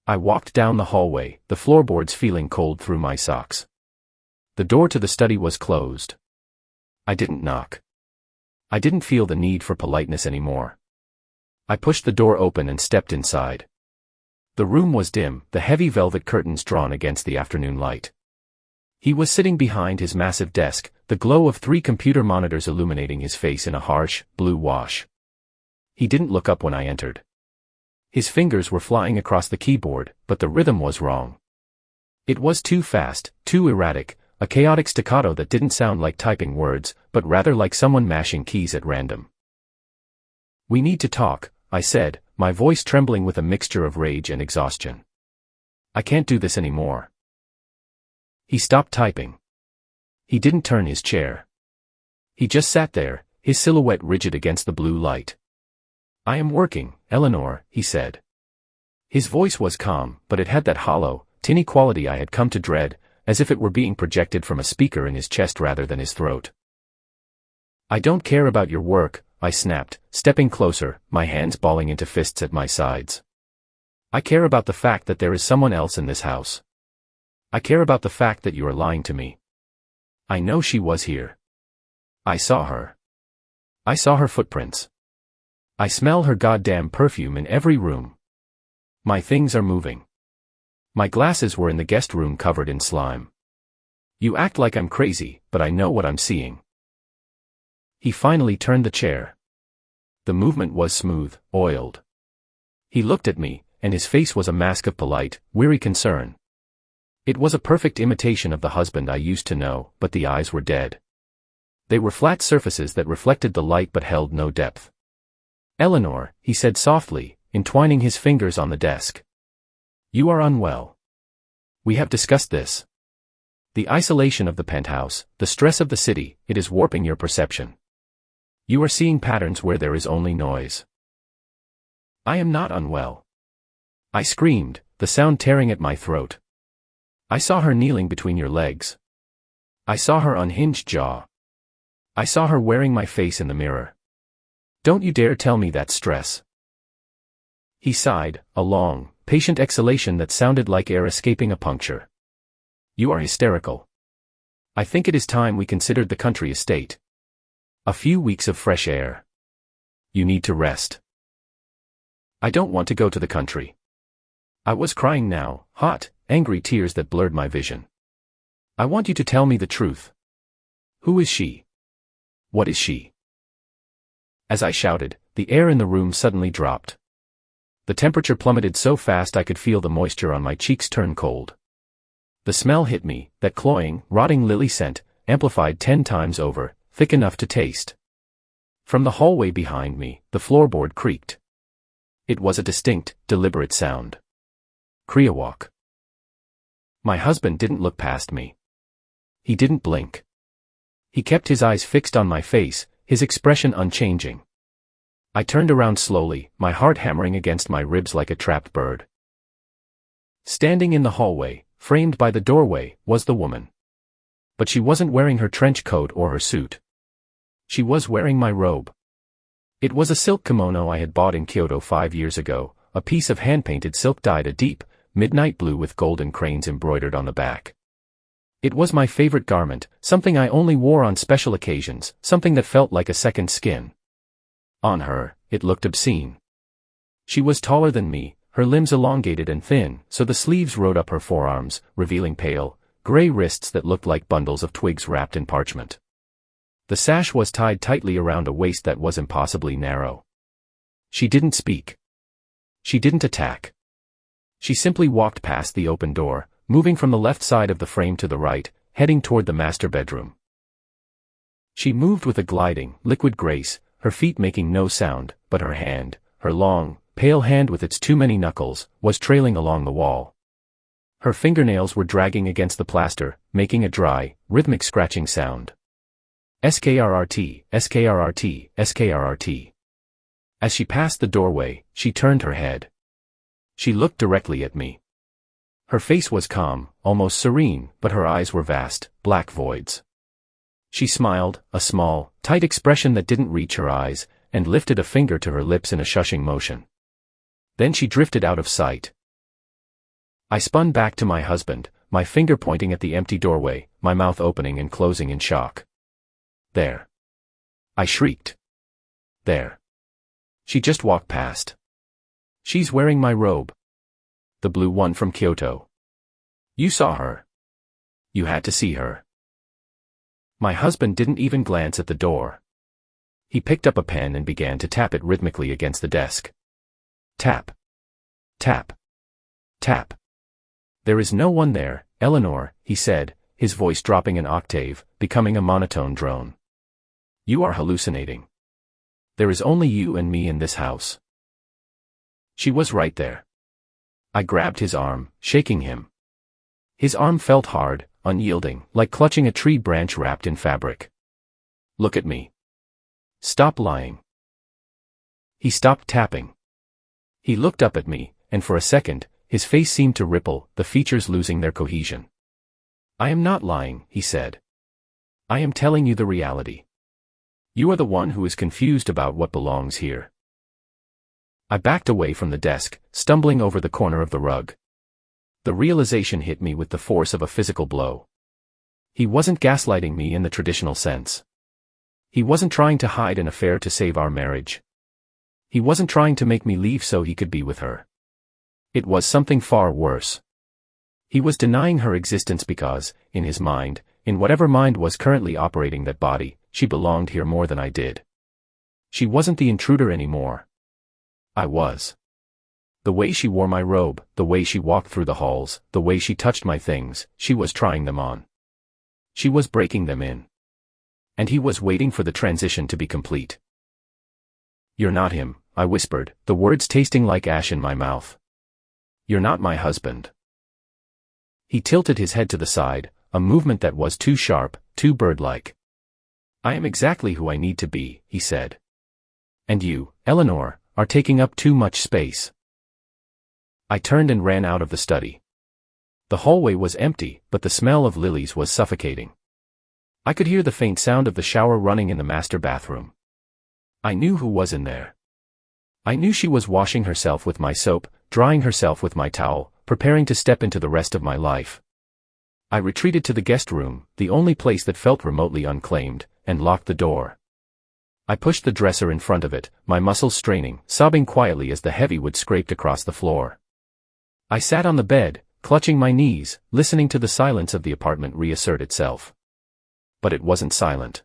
I walked down the hallway, the floorboards feeling cold through my socks. The door to the study was closed. I didn't knock. I didn't feel the need for politeness anymore. I pushed the door open and stepped inside. The room was dim, the heavy velvet curtains drawn against the afternoon light. He was sitting behind his massive desk, the glow of 3 computer monitors illuminating his face in a harsh, blue wash. He didn't look up when I entered. His fingers were flying across the keyboard, but the rhythm was wrong. It was too fast, too erratic, a chaotic staccato that didn't sound like typing words, but rather like someone mashing keys at random. "We need to talk," I said, my voice trembling with a mixture of rage and exhaustion. "I can't do this anymore." He stopped typing. He didn't turn his chair. He just sat there, his silhouette rigid against the blue light. "I am working, Eleanor," he said. His voice was calm, but it had that hollow, tinny quality I had come to dread, as if it were being projected from a speaker in his chest rather than his throat. "I don't care about your work," I snapped, stepping closer, my hands balling into fists at my sides. "I care about the fact that there is someone else in this house. I care about the fact that you are lying to me. I know she was here. I saw her. I saw her footprints. I smell her goddamn perfume in every room. My things are moving. My glasses were in the guest room covered in slime. You act like I'm crazy, but I know what I'm seeing." He finally turned the chair. The movement was smooth, oiled. He looked at me, and his face was a mask of polite, weary concern. It was a perfect imitation of the husband I used to know, but the eyes were dead. They were flat surfaces that reflected the light but held no depth. "Eleanor," he said softly, entwining his fingers on the desk. "You are unwell. We have discussed this. The isolation of the penthouse, the stress of the city, it is warping your perception. You are seeing patterns where there is only noise." "I am not unwell," I screamed, the sound tearing at my throat. "I saw her kneeling between your legs. I saw her unhinged jaw. I saw her wearing my face in the mirror. Don't you dare tell me that's stress." He sighed, a long, patient exhalation that sounded like air escaping a puncture. "You are hysterical. I think it is time we considered the country estate. A few weeks of fresh air. You need to rest." "I don't want to go to the country." I was crying now, hot, angry tears that blurred my vision. "I want you to tell me the truth. Who is she? What is she? As I shouted, the air in the room suddenly dropped. The temperature plummeted so fast I could feel the moisture on my cheeks turn cold. The smell hit me, that cloying, rotting lily scent, amplified 10 times over, thick enough to taste. From the hallway behind me, the floorboard creaked. It was a distinct, deliberate sound. Creawalk. My husband didn't look past me. He didn't blink. He kept his eyes fixed on my face, his expression unchanging. I turned around slowly, my heart hammering against my ribs like a trapped bird. Standing in the hallway, framed by the doorway, was the woman. But she wasn't wearing her trench coat or her suit. She was wearing my robe. It was a silk kimono I had bought in Kyoto 5 years ago, a piece of hand-painted silk dyed a deep, midnight blue with golden cranes embroidered on the back. It was my favorite garment, something I only wore on special occasions, something that felt like a second skin. On her, it looked obscene. She was taller than me, her limbs elongated and thin, so the sleeves rode up her forearms, revealing pale, gray wrists that looked like bundles of twigs wrapped in parchment. The sash was tied tightly around a waist that was impossibly narrow. She didn't speak. She didn't attack. She simply walked past the open door, moving from the left side of the frame to the right, heading toward the master bedroom. She moved with a gliding, liquid grace, her feet making no sound, but her hand, her long, pale hand with its too many knuckles, was trailing along the wall. Her fingernails were dragging against the plaster, making a dry, rhythmic scratching sound. Skrrt, skrrt, skrrt. As she passed the doorway, she turned her head. She looked directly at me. Her face was calm, almost serene, but her eyes were vast, black voids. She smiled, a small, tight expression that didn't reach her eyes, and lifted a finger to her lips in a shushing motion. Then she drifted out of sight. I spun back to my husband, my finger pointing at the empty doorway, my mouth opening and closing in shock. There. I shrieked. There. She just walked past. She's wearing my robe. The blue one from Kyoto. You saw her. You had to see her. My husband didn't even glance at the door. He picked up a pen and began to tap it rhythmically against the desk. Tap. Tap. Tap. There is no one there, Eleanor, he said, his voice dropping an octave, becoming a monotone drone. You are hallucinating. There is only you and me in this house. She was right there. I grabbed his arm, shaking him. His arm felt hard, unyielding, like clutching a tree branch wrapped in fabric. Look at me. Stop lying. He stopped tapping. He looked up at me, and for a second, his face seemed to ripple, the features losing their cohesion. I am not lying, he said. I am telling you the reality. You are the one who is confused about what belongs here. I backed away from the desk, stumbling over the corner of the rug. The realization hit me with the force of a physical blow. He wasn't gaslighting me in the traditional sense. He wasn't trying to hide an affair to save our marriage. He wasn't trying to make me leave so he could be with her. It was something far worse. He was denying her existence because, in his mind, in whatever mind was currently operating that body, she belonged here more than I did. She wasn't the intruder anymore. I was. The way she wore my robe, the way she walked through the halls, the way she touched my things, she was trying them on. She was breaking them in. And he was waiting for the transition to be complete. You're not him, I whispered, the words tasting like ash in my mouth. You're not my husband. He tilted his head to the side, a movement that was too sharp, too bird-like. I am exactly who I need to be, he said. And you, Eleanor, are taking up too much space. I turned and ran out of the study. The hallway was empty, but the smell of lilies was suffocating. I could hear the faint sound of the shower running in the master bathroom. I knew who was in there. I knew she was washing herself with my soap, drying herself with my towel, preparing to step into the rest of my life. I retreated to the guest room, the only place that felt remotely unclaimed, and locked the door. I pushed the dresser in front of it, my muscles straining, sobbing quietly as the heavy wood scraped across the floor. I sat on the bed, clutching my knees, listening to the silence of the apartment reassert itself. but it wasn't silent.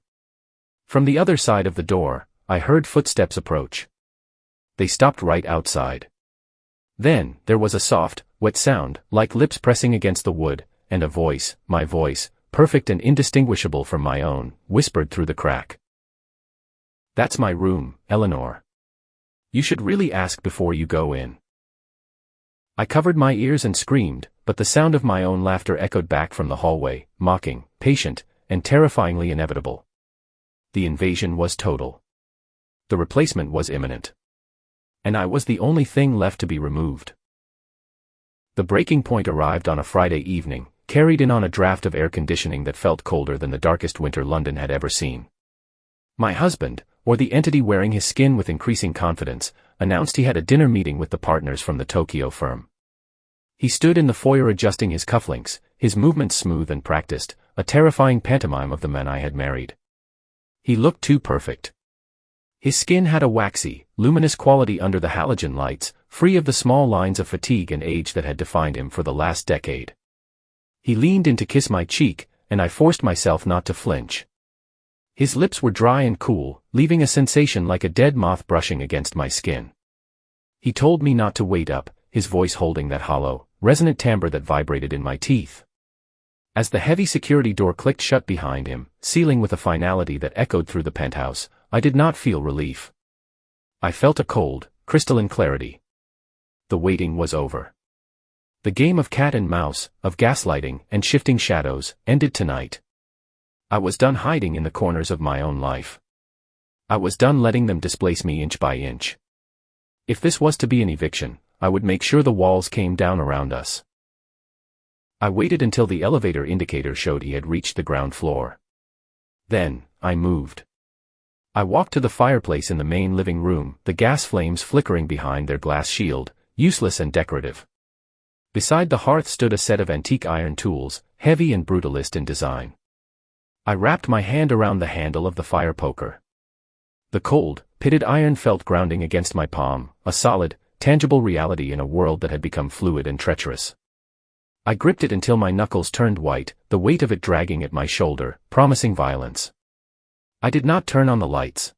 From the other side of the door, I heard footsteps approach. They stopped right outside. Then, there was a soft, wet sound, like lips pressing against the wood, and a voice, my voice, perfect and indistinguishable from my own, whispered through the crack. "That's my room, Eleanor. You should really ask before you go in." I covered my ears and screamed, but the sound of my own laughter echoed back from the hallway, mocking, patient, and terrifyingly inevitable. The invasion was total. The replacement was imminent. And I was the only thing left to be removed. The breaking point arrived on a Friday evening, carried in on a draft of air conditioning that felt colder than the darkest winter London had ever seen. My husband, or the entity wearing his skin with increasing confidence, announced he had a dinner meeting with the partners from the Tokyo firm. He stood in the foyer adjusting his cufflinks, his movements smooth and practiced, a terrifying pantomime of the man I had married. He looked too perfect. His skin had a waxy, luminous quality under the halogen lights, free of the small lines of fatigue and age that had defined him for the last decade. He leaned in to kiss my cheek, and I forced myself not to flinch. His lips were dry and cool, leaving a sensation like a dead moth brushing against my skin. He told me not to wait up, his voice holding that hollow, resonant timbre that vibrated in my teeth. As the heavy security door clicked shut behind him, sealing with a finality that echoed through the penthouse, I did not feel relief. I felt a cold, crystalline clarity. The waiting was over. The game of cat and mouse, of gaslighting and shifting shadows, ended tonight. I was done hiding in the corners of my own life. I was done letting them displace me inch by inch. If this was to be an eviction, I would make sure the walls came down around us. I waited until the elevator indicator showed he had reached the ground floor. Then, I moved. I walked to the fireplace in the main living room, the gas flames flickering behind their glass shield, useless and decorative. Beside the hearth stood a set of antique iron tools, heavy and brutalist in design. I wrapped my hand around the handle of the fire poker. The cold, pitted iron felt grounding against my palm, a solid, tangible reality in a world that had become fluid and treacherous. I gripped it until my knuckles turned white, the weight of it dragging at my shoulder, promising violence. I did not turn on the lights.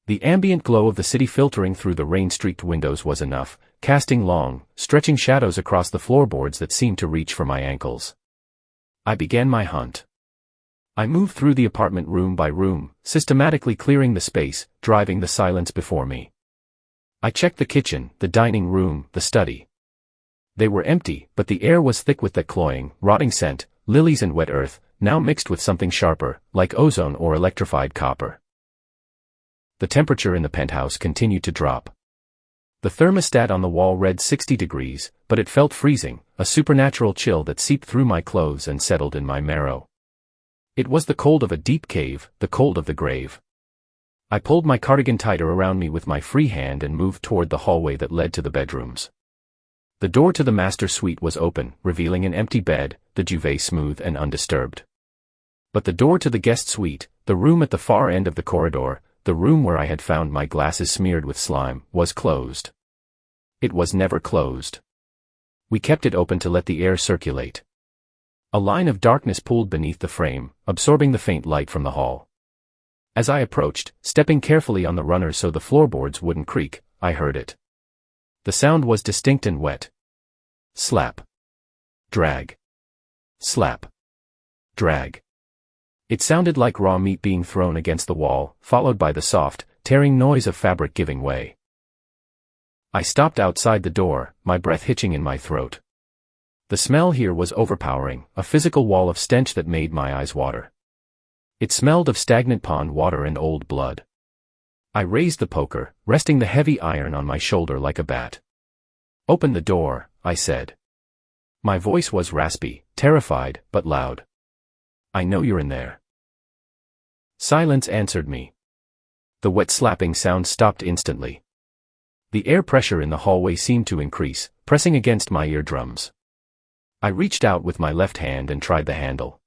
The ambient glow of the city filtering through the rain-streaked windows was enough, casting long, stretching shadows across the floorboards that seemed to reach for my ankles. I began my hunt. I moved through the apartment room by room, systematically clearing the space, driving the silence before me. I checked the kitchen, the dining room, the study. They were empty, but the air was thick with that cloying, rotting scent, lilies and wet earth, now mixed with something sharper, like ozone or electrified copper. The temperature in the penthouse continued to drop. The thermostat on the wall read 60 degrees, but it felt freezing, a supernatural chill that seeped through my clothes and settled in my marrow. It was the cold of a deep cave, the cold of the grave. I pulled my cardigan tighter around me with my free hand and moved toward the hallway that led to the bedrooms. The door to the master suite was open, revealing an empty bed, the duvet smooth and undisturbed. But the door to the guest suite, the room at the far end of the corridor, the room where I had found my glasses smeared with slime, was closed. It was never closed. We kept it open to let the air circulate. A line of darkness pooled beneath the frame, absorbing the faint light from the hall. As I approached, stepping carefully on the runner so the floorboards wouldn't creak, I heard it. The sound was distinct and wet. Slap. Drag. Slap. Drag. It sounded like raw meat being thrown against the wall, followed by the soft, tearing noise of fabric giving way. I stopped outside the door, my breath hitching in my throat. The smell here was overpowering, a physical wall of stench that made my eyes water. It smelled of stagnant pond water and old blood. I raised the poker, resting the heavy iron on my shoulder like a bat. "Open the door," I said. My voice was raspy, terrified, but loud. "I know you're in there." Silence answered me. The wet slapping sound stopped instantly. The air pressure in the hallway seemed to increase, pressing against my eardrums. I reached out with my left hand and tried the handle.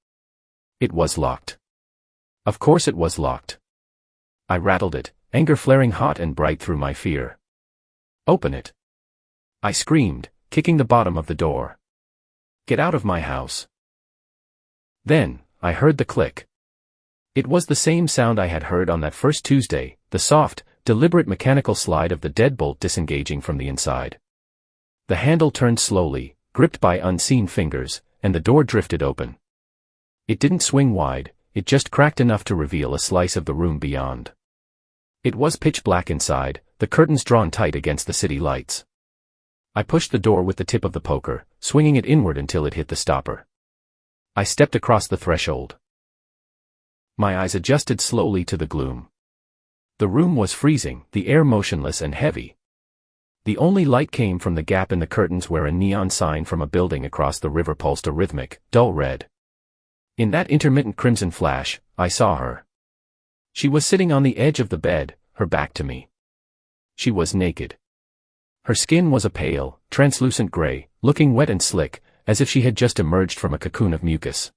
It was locked. Of course it was locked. I rattled it, anger flaring hot and bright through my fear. "Open it!" I screamed, kicking the bottom of the door. "Get out of my house!" Then, I heard the click. It was the same sound I had heard on that first Tuesday, the soft, deliberate mechanical slide of the deadbolt disengaging from the inside. The handle turned slowly, gripped by unseen fingers, and the door drifted open. It didn't swing wide, it just cracked enough to reveal a slice of the room beyond. It was pitch black inside, the curtains drawn tight against the city lights. I pushed the door with the tip of the poker, swinging it inward until it hit the stopper. I stepped across the threshold. My eyes adjusted slowly to the gloom. The room was freezing, the air motionless and heavy. The only light came from the gap in the curtains where a neon sign from a building across the river pulsed a rhythmic, dull red. In that intermittent crimson flash, I saw her. She was sitting on the edge of the bed, her back to me. She was naked. Her skin was a pale, translucent gray, looking wet and slick, as if she had just emerged from a cocoon of mucus.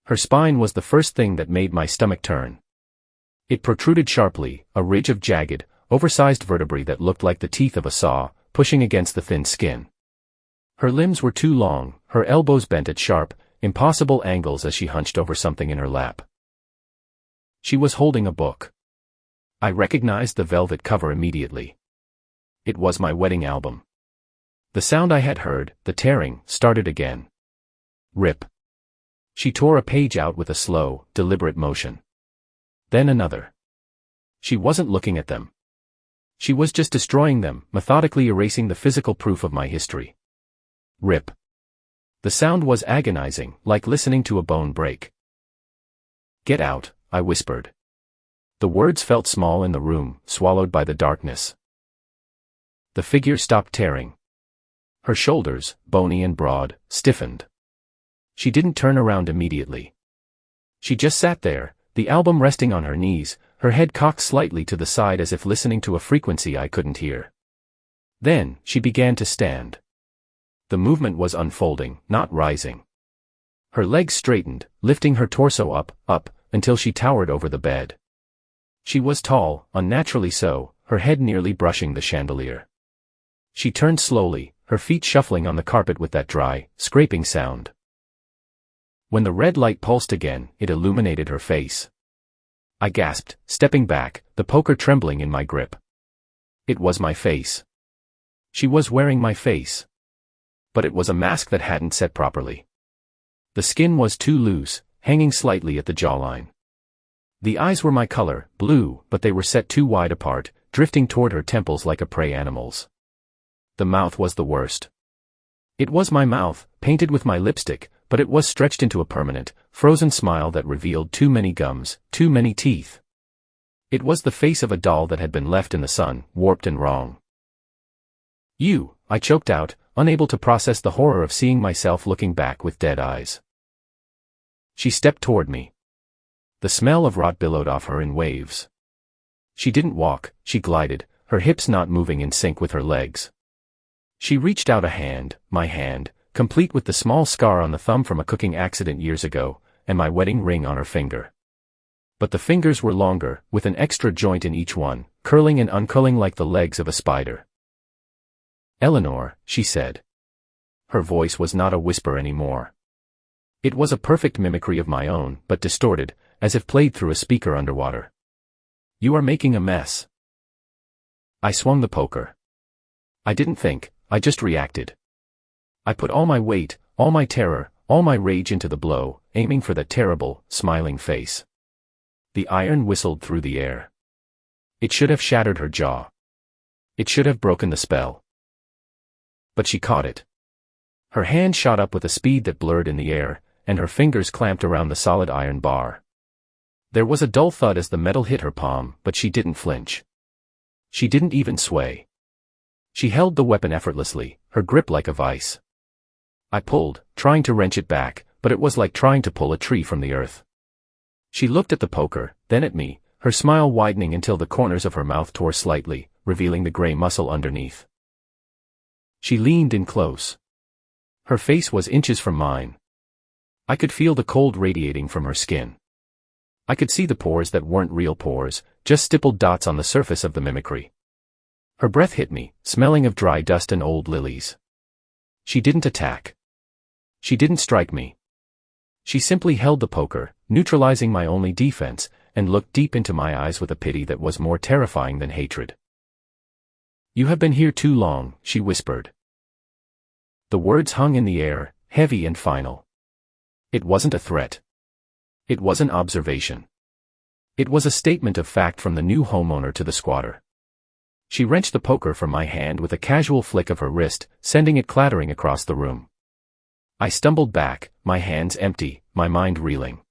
Her spine was the first thing that made my stomach turn. It protruded sharply, a ridge of jagged, oversized vertebrae that looked like the teeth of a saw, pushing against the thin skin. Her limbs were too long, her elbows bent at sharp, impossible angles as she hunched over something in her lap. She was holding a book. I recognized the velvet cover immediately. It was my wedding album. The sound I had heard, the tearing, started again. Rip. She tore a page out with a slow, deliberate motion. Then another. She wasn't looking at them. She was just destroying them, methodically erasing the physical proof of my history. Rip. The sound was agonizing, like listening to a bone break. Get out, I whispered. The words felt small in the room, swallowed by the darkness. The figure stopped tearing. Her shoulders, bony and broad, stiffened. She didn't turn around immediately. She just sat there, the album resting on her knees, her head cocked slightly to the side as if listening to a frequency I couldn't hear. Then, she began to stand. The movement was unfolding, not rising. Her legs straightened, lifting her torso up, until she towered over the bed. She was tall, unnaturally so, her head nearly brushing the chandelier. She turned slowly, her feet shuffling on the carpet with that dry, scraping sound. When the red light pulsed again, it illuminated her face. I gasped, stepping back, the poker trembling in my grip. It was my face. She was wearing my face. But it was a mask that hadn't set properly. The skin was too loose, hanging slightly at the jawline. The eyes were my color, blue, but they were set too wide apart, drifting toward her temples like a prey animal's. The mouth was the worst. It was my mouth, painted with my lipstick, but it was stretched into a permanent, frozen smile that revealed too many gums, too many teeth. It was the face of a doll that had been left in the sun, warped and wrong. You, I choked out, unable to process the horror of seeing myself looking back with dead eyes. She stepped toward me. The smell of rot billowed off her in waves. She didn't walk, she glided, her hips not moving in sync with her legs. She reached out a hand, my hand, complete with the small scar on the thumb from a cooking accident years ago, and my wedding ring on her finger. But the fingers were longer, with an extra joint in each one, curling and uncurling like the legs of a spider. Eleanor, she said. Her voice was not a whisper anymore. It was a perfect mimicry of my own, but distorted, as if played through a speaker underwater. You are making a mess. I swung the poker. I didn't think, I just reacted. I put all my weight, all my terror, all my rage into the blow, aiming for that terrible, smiling face. The iron whistled through the air. It should have shattered her jaw. It should have broken the spell. But she caught it. Her hand shot up with a speed that blurred in the air, and her fingers clamped around the solid iron bar. There was a dull thud as the metal hit her palm, but she didn't flinch. She didn't even sway. She held the weapon effortlessly, her grip like a vice. I pulled, trying to wrench it back, but it was like trying to pull a tree from the earth. She looked at the poker, then at me, her smile widening until the corners of her mouth tore slightly, revealing the gray muscle underneath. She leaned in close. Her face was inches from mine. I could feel the cold radiating from her skin. I could see the pores that weren't real pores, just stippled dots on the surface of the mimicry. Her breath hit me, smelling of dry dust and old lilies. She didn't attack. She didn't strike me. She simply held the poker, neutralizing my only defense, and looked deep into my eyes with a pity that was more terrifying than hatred. "You have been here too long," she whispered. The words hung in the air, heavy and final. It wasn't a threat. It was an observation. It was a statement of fact from the new homeowner to the squatter. She wrenched the poker from my hand with a casual flick of her wrist, sending it clattering across the room. I stumbled back, my hands empty, my mind reeling.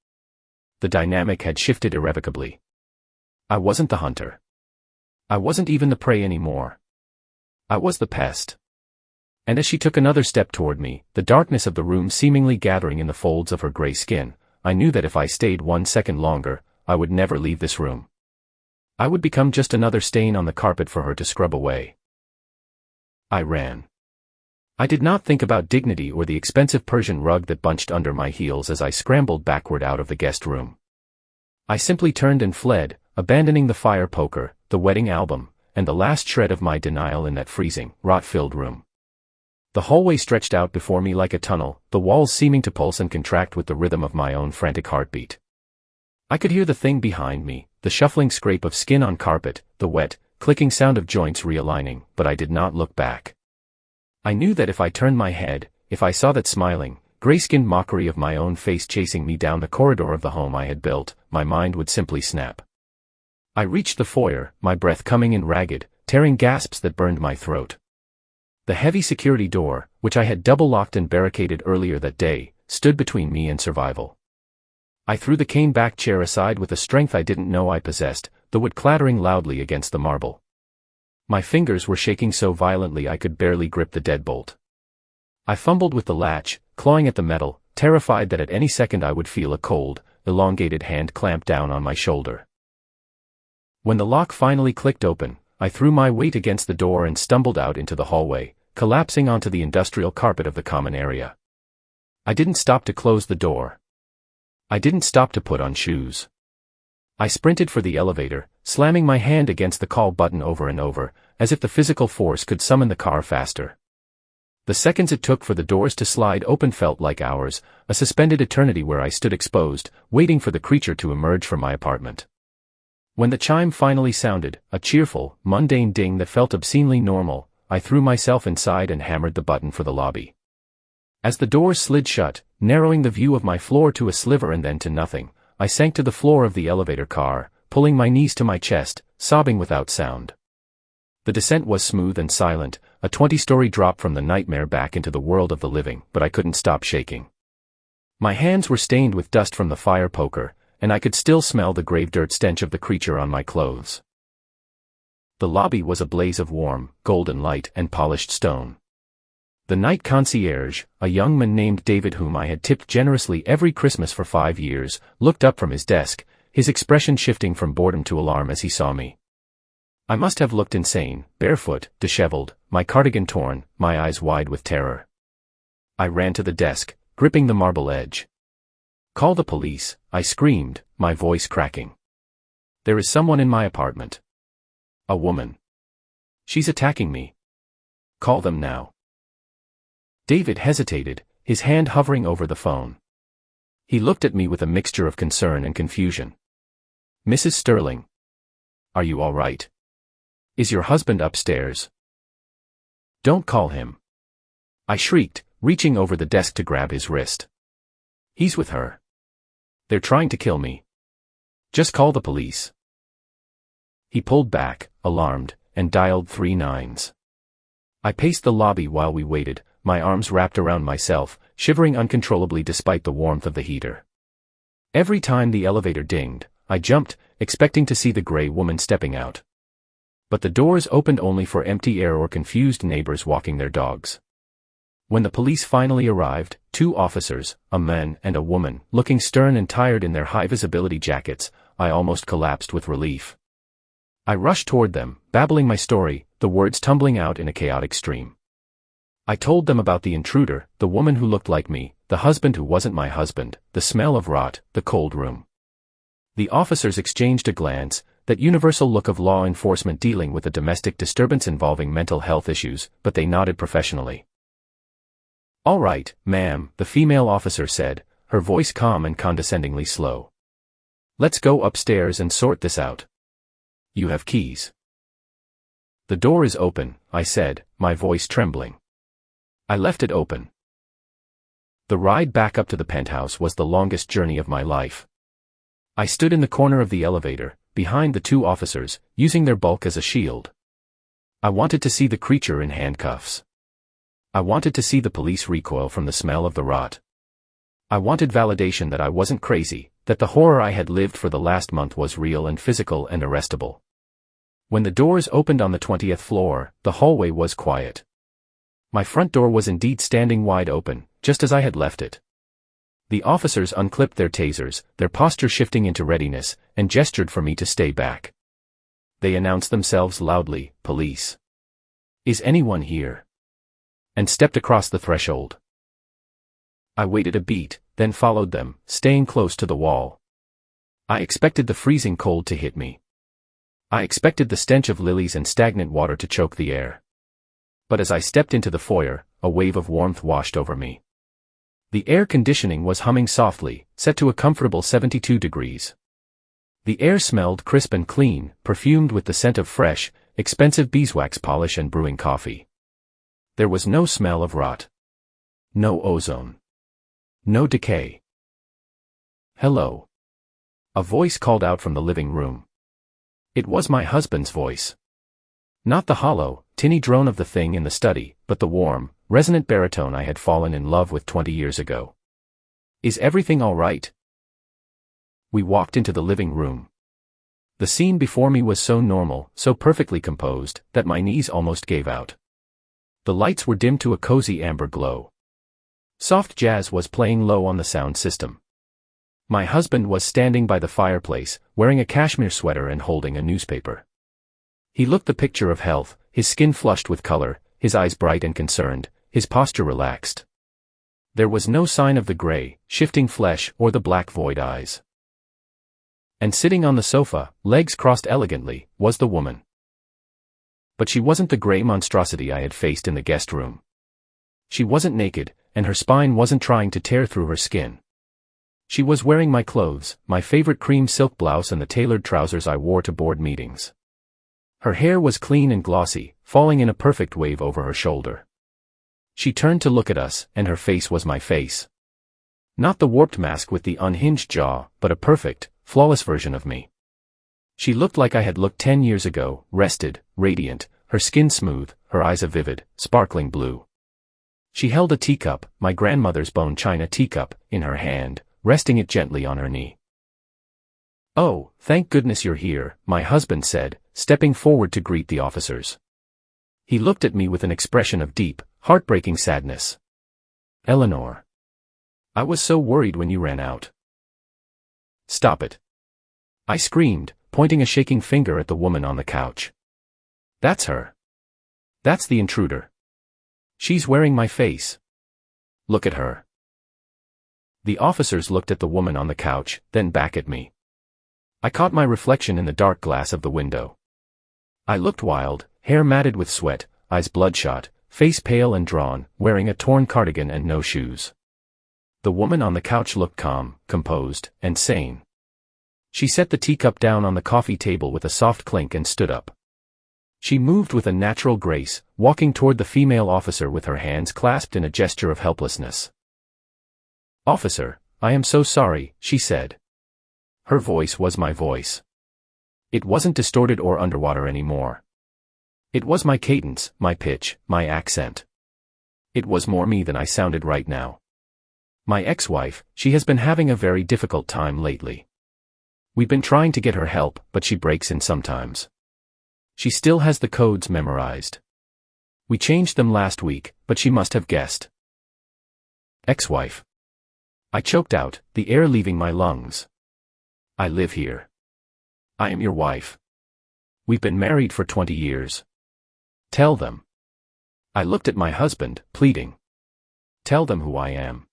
The dynamic had shifted irrevocably. I wasn't the hunter. I wasn't even the prey anymore. I was the pest. And as she took another step toward me, the darkness of the room seemingly gathering in the folds of her gray skin, I knew that if I stayed 1 second longer, I would never leave this room. I would become just another stain on the carpet for her to scrub away. I ran. I did not think about dignity or the expensive Persian rug that bunched under my heels as I scrambled backward out of the guest room. I simply turned and fled, abandoning the fire poker, the wedding album, and the last shred of my denial in that freezing, rot-filled room. The hallway stretched out before me like a tunnel, the walls seeming to pulse and contract with the rhythm of my own frantic heartbeat. I could hear the thing behind me, the shuffling scrape of skin on carpet, the wet, clicking sound of joints realigning, but I did not look back. I knew that if I turned my head, if I saw that smiling, gray-skinned mockery of my own face chasing me down the corridor of the home I had built, my mind would simply snap. I reached the foyer, my breath coming in ragged, tearing gasps that burned my throat. The heavy security door, which I had double-locked and barricaded earlier that day, stood between me and survival. I threw the cane-back chair aside with a strength I didn't know I possessed, the wood clattering loudly against the marble. My fingers were shaking so violently I could barely grip the deadbolt. I fumbled with the latch, clawing at the metal, terrified that at any second I would feel a cold, elongated hand clamp down on my shoulder. When the lock finally clicked open, I threw my weight against the door and stumbled out into the hallway, collapsing onto the industrial carpet of the common area. I didn't stop to close the door. I didn't stop to put on shoes. I sprinted for the elevator, slamming my hand against the call button over and over, as if the physical force could summon the car faster. The seconds it took for the doors to slide open felt like hours, a suspended eternity where I stood exposed, waiting for the creature to emerge from my apartment. When the chime finally sounded, a cheerful, mundane ding that felt obscenely normal, I threw myself inside and hammered the button for the lobby. As the doors slid shut, narrowing the view of my floor to a sliver and then to nothing, I sank to the floor of the elevator car, pulling my knees to my chest, sobbing without sound. The descent was smooth and silent, a 20-story drop from the nightmare back into the world of the living, but I couldn't stop shaking. My hands were stained with dust from the fire poker, and I could still smell the grave dirt stench of the creature on my clothes. The lobby was a blaze of warm, golden light and polished stone. The night concierge, a young man named David whom I had tipped generously every Christmas for 5 years, looked up from his desk, his expression shifting from boredom to alarm as he saw me. I must have looked insane, barefoot, disheveled, my cardigan torn, my eyes wide with terror. I ran to the desk, gripping the marble edge. "Call the police," I screamed, my voice cracking. "There is someone in my apartment. A woman. She's attacking me. Call them now." David hesitated, his hand hovering over the phone. He looked at me with a mixture of concern and confusion. "Mrs. Sterling. Are you all right? Is your husband upstairs?" "Don't call him," I shrieked, reaching over the desk to grab his wrist. "He's with her. They're trying to kill me. Just call the police." He pulled back, alarmed, and dialed 3 9s. I paced the lobby while we waited, my arms wrapped around myself, shivering uncontrollably despite the warmth of the heater. Every time the elevator dinged, I jumped, expecting to see the gray woman stepping out. But the doors opened only for empty air or confused neighbors walking their dogs. When the police finally arrived, 2 officers, a man and a woman, looking stern and tired in their high-visibility jackets, I almost collapsed with relief. I rushed toward them, babbling my story, the words tumbling out in a chaotic stream. I told them about the intruder, the woman who looked like me, the husband who wasn't my husband, the smell of rot, the cold room. The officers exchanged a glance, that universal look of law enforcement dealing with a domestic disturbance involving mental health issues, but they nodded professionally. "All right, ma'am," the female officer said, her voice calm and condescendingly slow. Let's go upstairs and sort this out. You have keys. The door is open, I said, my voice trembling. I left it open. The ride back up to the penthouse was the longest journey of my life. I stood in the corner of the elevator, behind the two officers, using their bulk as a shield. I wanted to see the creature in handcuffs. I wanted to see the police recoil from the smell of the rot. I wanted validation that I wasn't crazy, that the horror I had lived for the last month was real and physical and arrestable. When the doors opened on the 20th floor, the hallway was quiet. My front door was indeed standing wide open, just as I had left it. The officers unclipped their tasers, their posture shifting into readiness, and gestured for me to stay back. They announced themselves loudly, "Police. Is anyone here?" and stepped across the threshold. I waited a beat, then followed them, staying close to the wall. I expected the freezing cold to hit me. I expected the stench of lilies and stagnant water to choke the air. But as I stepped into the foyer, a wave of warmth washed over me. The air conditioning was humming softly, set to a comfortable 72 degrees. The air smelled crisp and clean, perfumed with the scent of fresh, expensive beeswax polish and brewing coffee. There was no smell of rot. No ozone. No decay. "Hello." A voice called out from the living room. It was my husband's voice. Not the hollow, tinny drone of the thing in the study, but the warm, resonant baritone I had fallen in love with 20 years ago. "Is everything all right?" We walked into the living room. The scene before me was so normal, so perfectly composed, that my knees almost gave out. The lights were dimmed to a cozy amber glow. Soft jazz was playing low on the sound system. My husband was standing by the fireplace, wearing a cashmere sweater and holding a newspaper. He looked the picture of health, his skin flushed with color, his eyes bright and concerned, his posture relaxed. There was no sign of the gray, shifting flesh or the black void eyes. And sitting on the sofa, legs crossed elegantly, was the woman. But she wasn't the gray monstrosity I had faced in the guest room. She wasn't naked, and her spine wasn't trying to tear through her skin. She was wearing my clothes, my favorite cream silk blouse and the tailored trousers I wore to board meetings. Her hair was clean and glossy, falling in a perfect wave over her shoulder. She turned to look at us, and her face was my face. Not the warped mask with the unhinged jaw, but a perfect, flawless version of me. She looked like I had looked 10 years ago, rested, radiant, her skin smooth, her eyes a vivid, sparkling blue. She held a teacup, my grandmother's bone china teacup, in her hand, resting it gently on her knee. "Oh, thank goodness you're here," my husband said, stepping forward to greet the officers. He looked at me with an expression of deep, heartbreaking sadness. "Eleanor. I was so worried when you ran out." "Stop it." I screamed, pointing a shaking finger at the woman on the couch. "That's her. That's the intruder. She's wearing my face. Look at her." The officers looked at the woman on the couch, then back at me. I caught my reflection in the dark glass of the window. I looked wild, hair matted with sweat, eyes bloodshot, face pale and drawn, wearing a torn cardigan and no shoes. The woman on the couch looked calm, composed, and sane. She set the teacup down on the coffee table with a soft clink and stood up. She moved with a natural grace, walking toward the female officer with her hands clasped in a gesture of helplessness. "Officer, I am so sorry," she said. Her voice was my voice. It wasn't distorted or underwater anymore. It was my cadence, my pitch, my accent. It was more me than I sounded right now. "My ex-wife, she has been having a very difficult time lately. We've been trying to get her help, but she breaks in sometimes. She still has the codes memorized. We changed them last week, but she must have guessed." "Ex-wife." I choked out, the air leaving my lungs. "I live here. I am your wife. We've been married for 20 years. Tell them." I looked at my husband, pleading. "Tell them who I am."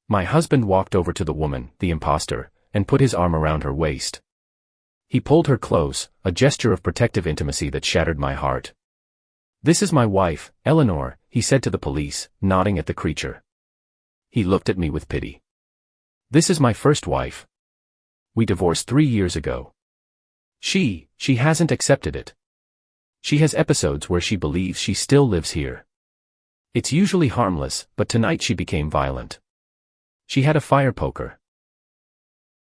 My husband walked over to the woman, the imposter, and put his arm around her waist. He pulled her close, a gesture of protective intimacy that shattered my heart. "This is my wife, Eleanor," he said to the police, nodding at the creature. He looked at me with pity. "This is my first wife. We divorced 3 years ago. She hasn't accepted it. She has episodes where she believes she still lives here. It's usually harmless, but tonight she became violent. She had a fire poker.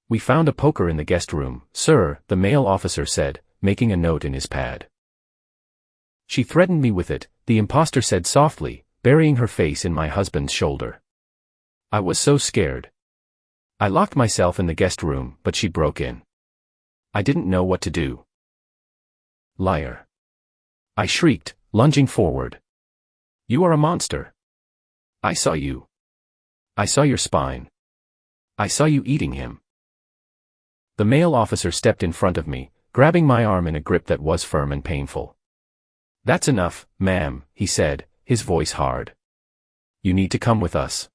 We found a poker in the guest room, sir, the male officer said, making a note in his pad. She threatened me with it, the imposter said softly, burying her face in my husband's shoulder. I was so scared. I locked myself in the guest room, but she broke in. I didn't know what to do. Liar. I shrieked, lunging forward. You are a monster. I saw you. I saw your spine. I saw you eating him. The male officer stepped in front of me, grabbing my arm in a grip that was firm and painful. That's enough, ma'am, he said, his voice hard. You need to come with us.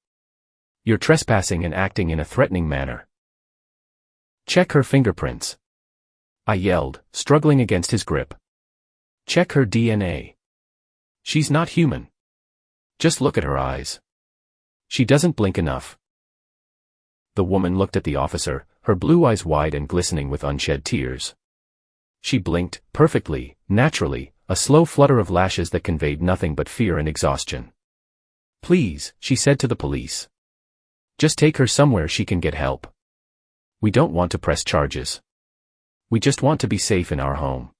You're trespassing and acting in a threatening manner. Check her fingerprints. I yelled, struggling against his grip. Check her DNA. She's not human. Just look at her eyes. She doesn't blink enough. The woman looked at the officer, her blue eyes wide and glistening with unshed tears. She blinked, perfectly, naturally, a slow flutter of lashes that conveyed nothing but fear and exhaustion. Please, she said to the police. Just take her somewhere she can get help. We don't want to press charges. We just want to be safe in our home.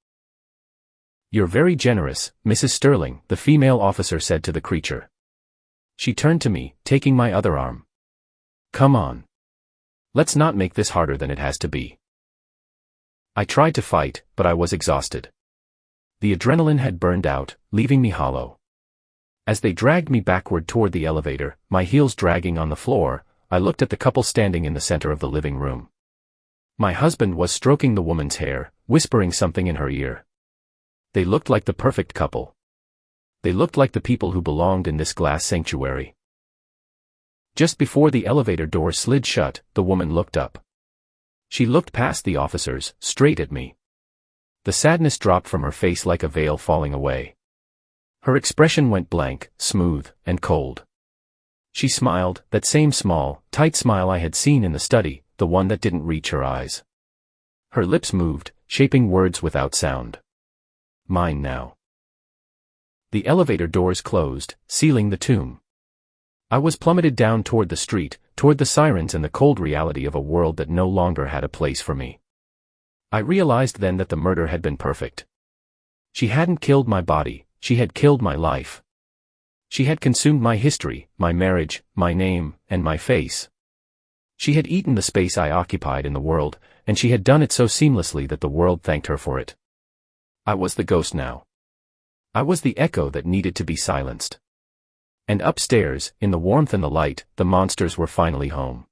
You're very generous, Mrs. Sterling, the female officer said to the creature. She turned to me, taking my other arm. Come on. Let's not make this harder than it has to be. I tried to fight, but I was exhausted. The adrenaline had burned out, leaving me hollow. As they dragged me backward toward the elevator, my heels dragging on the floor, I looked at the couple standing in the center of the living room. My husband was stroking the woman's hair, whispering something in her ear. They looked like the perfect couple. They looked like the people who belonged in this glass sanctuary. Just before the elevator door slid shut, the woman looked up. She looked past the officers, straight at me. The sadness dropped from her face like a veil falling away. Her expression went blank, smooth, and cold. She smiled, that same small, tight smile I had seen in the study, the one that didn't reach her eyes. Her lips moved, shaping words without sound. Mine now. The elevator doors closed, sealing the tomb. I was plummeted down toward the street, toward the sirens and the cold reality of a world that no longer had a place for me. I realized then that the murder had been perfect. She hadn't killed my body, she had killed my life. She had consumed my history, my marriage, my name, and my face. She had eaten the space I occupied in the world, and she had done it so seamlessly that the world thanked her for it. I was the ghost now. I was the echo that needed to be silenced. And upstairs, in the warmth and the light, the monsters were finally home.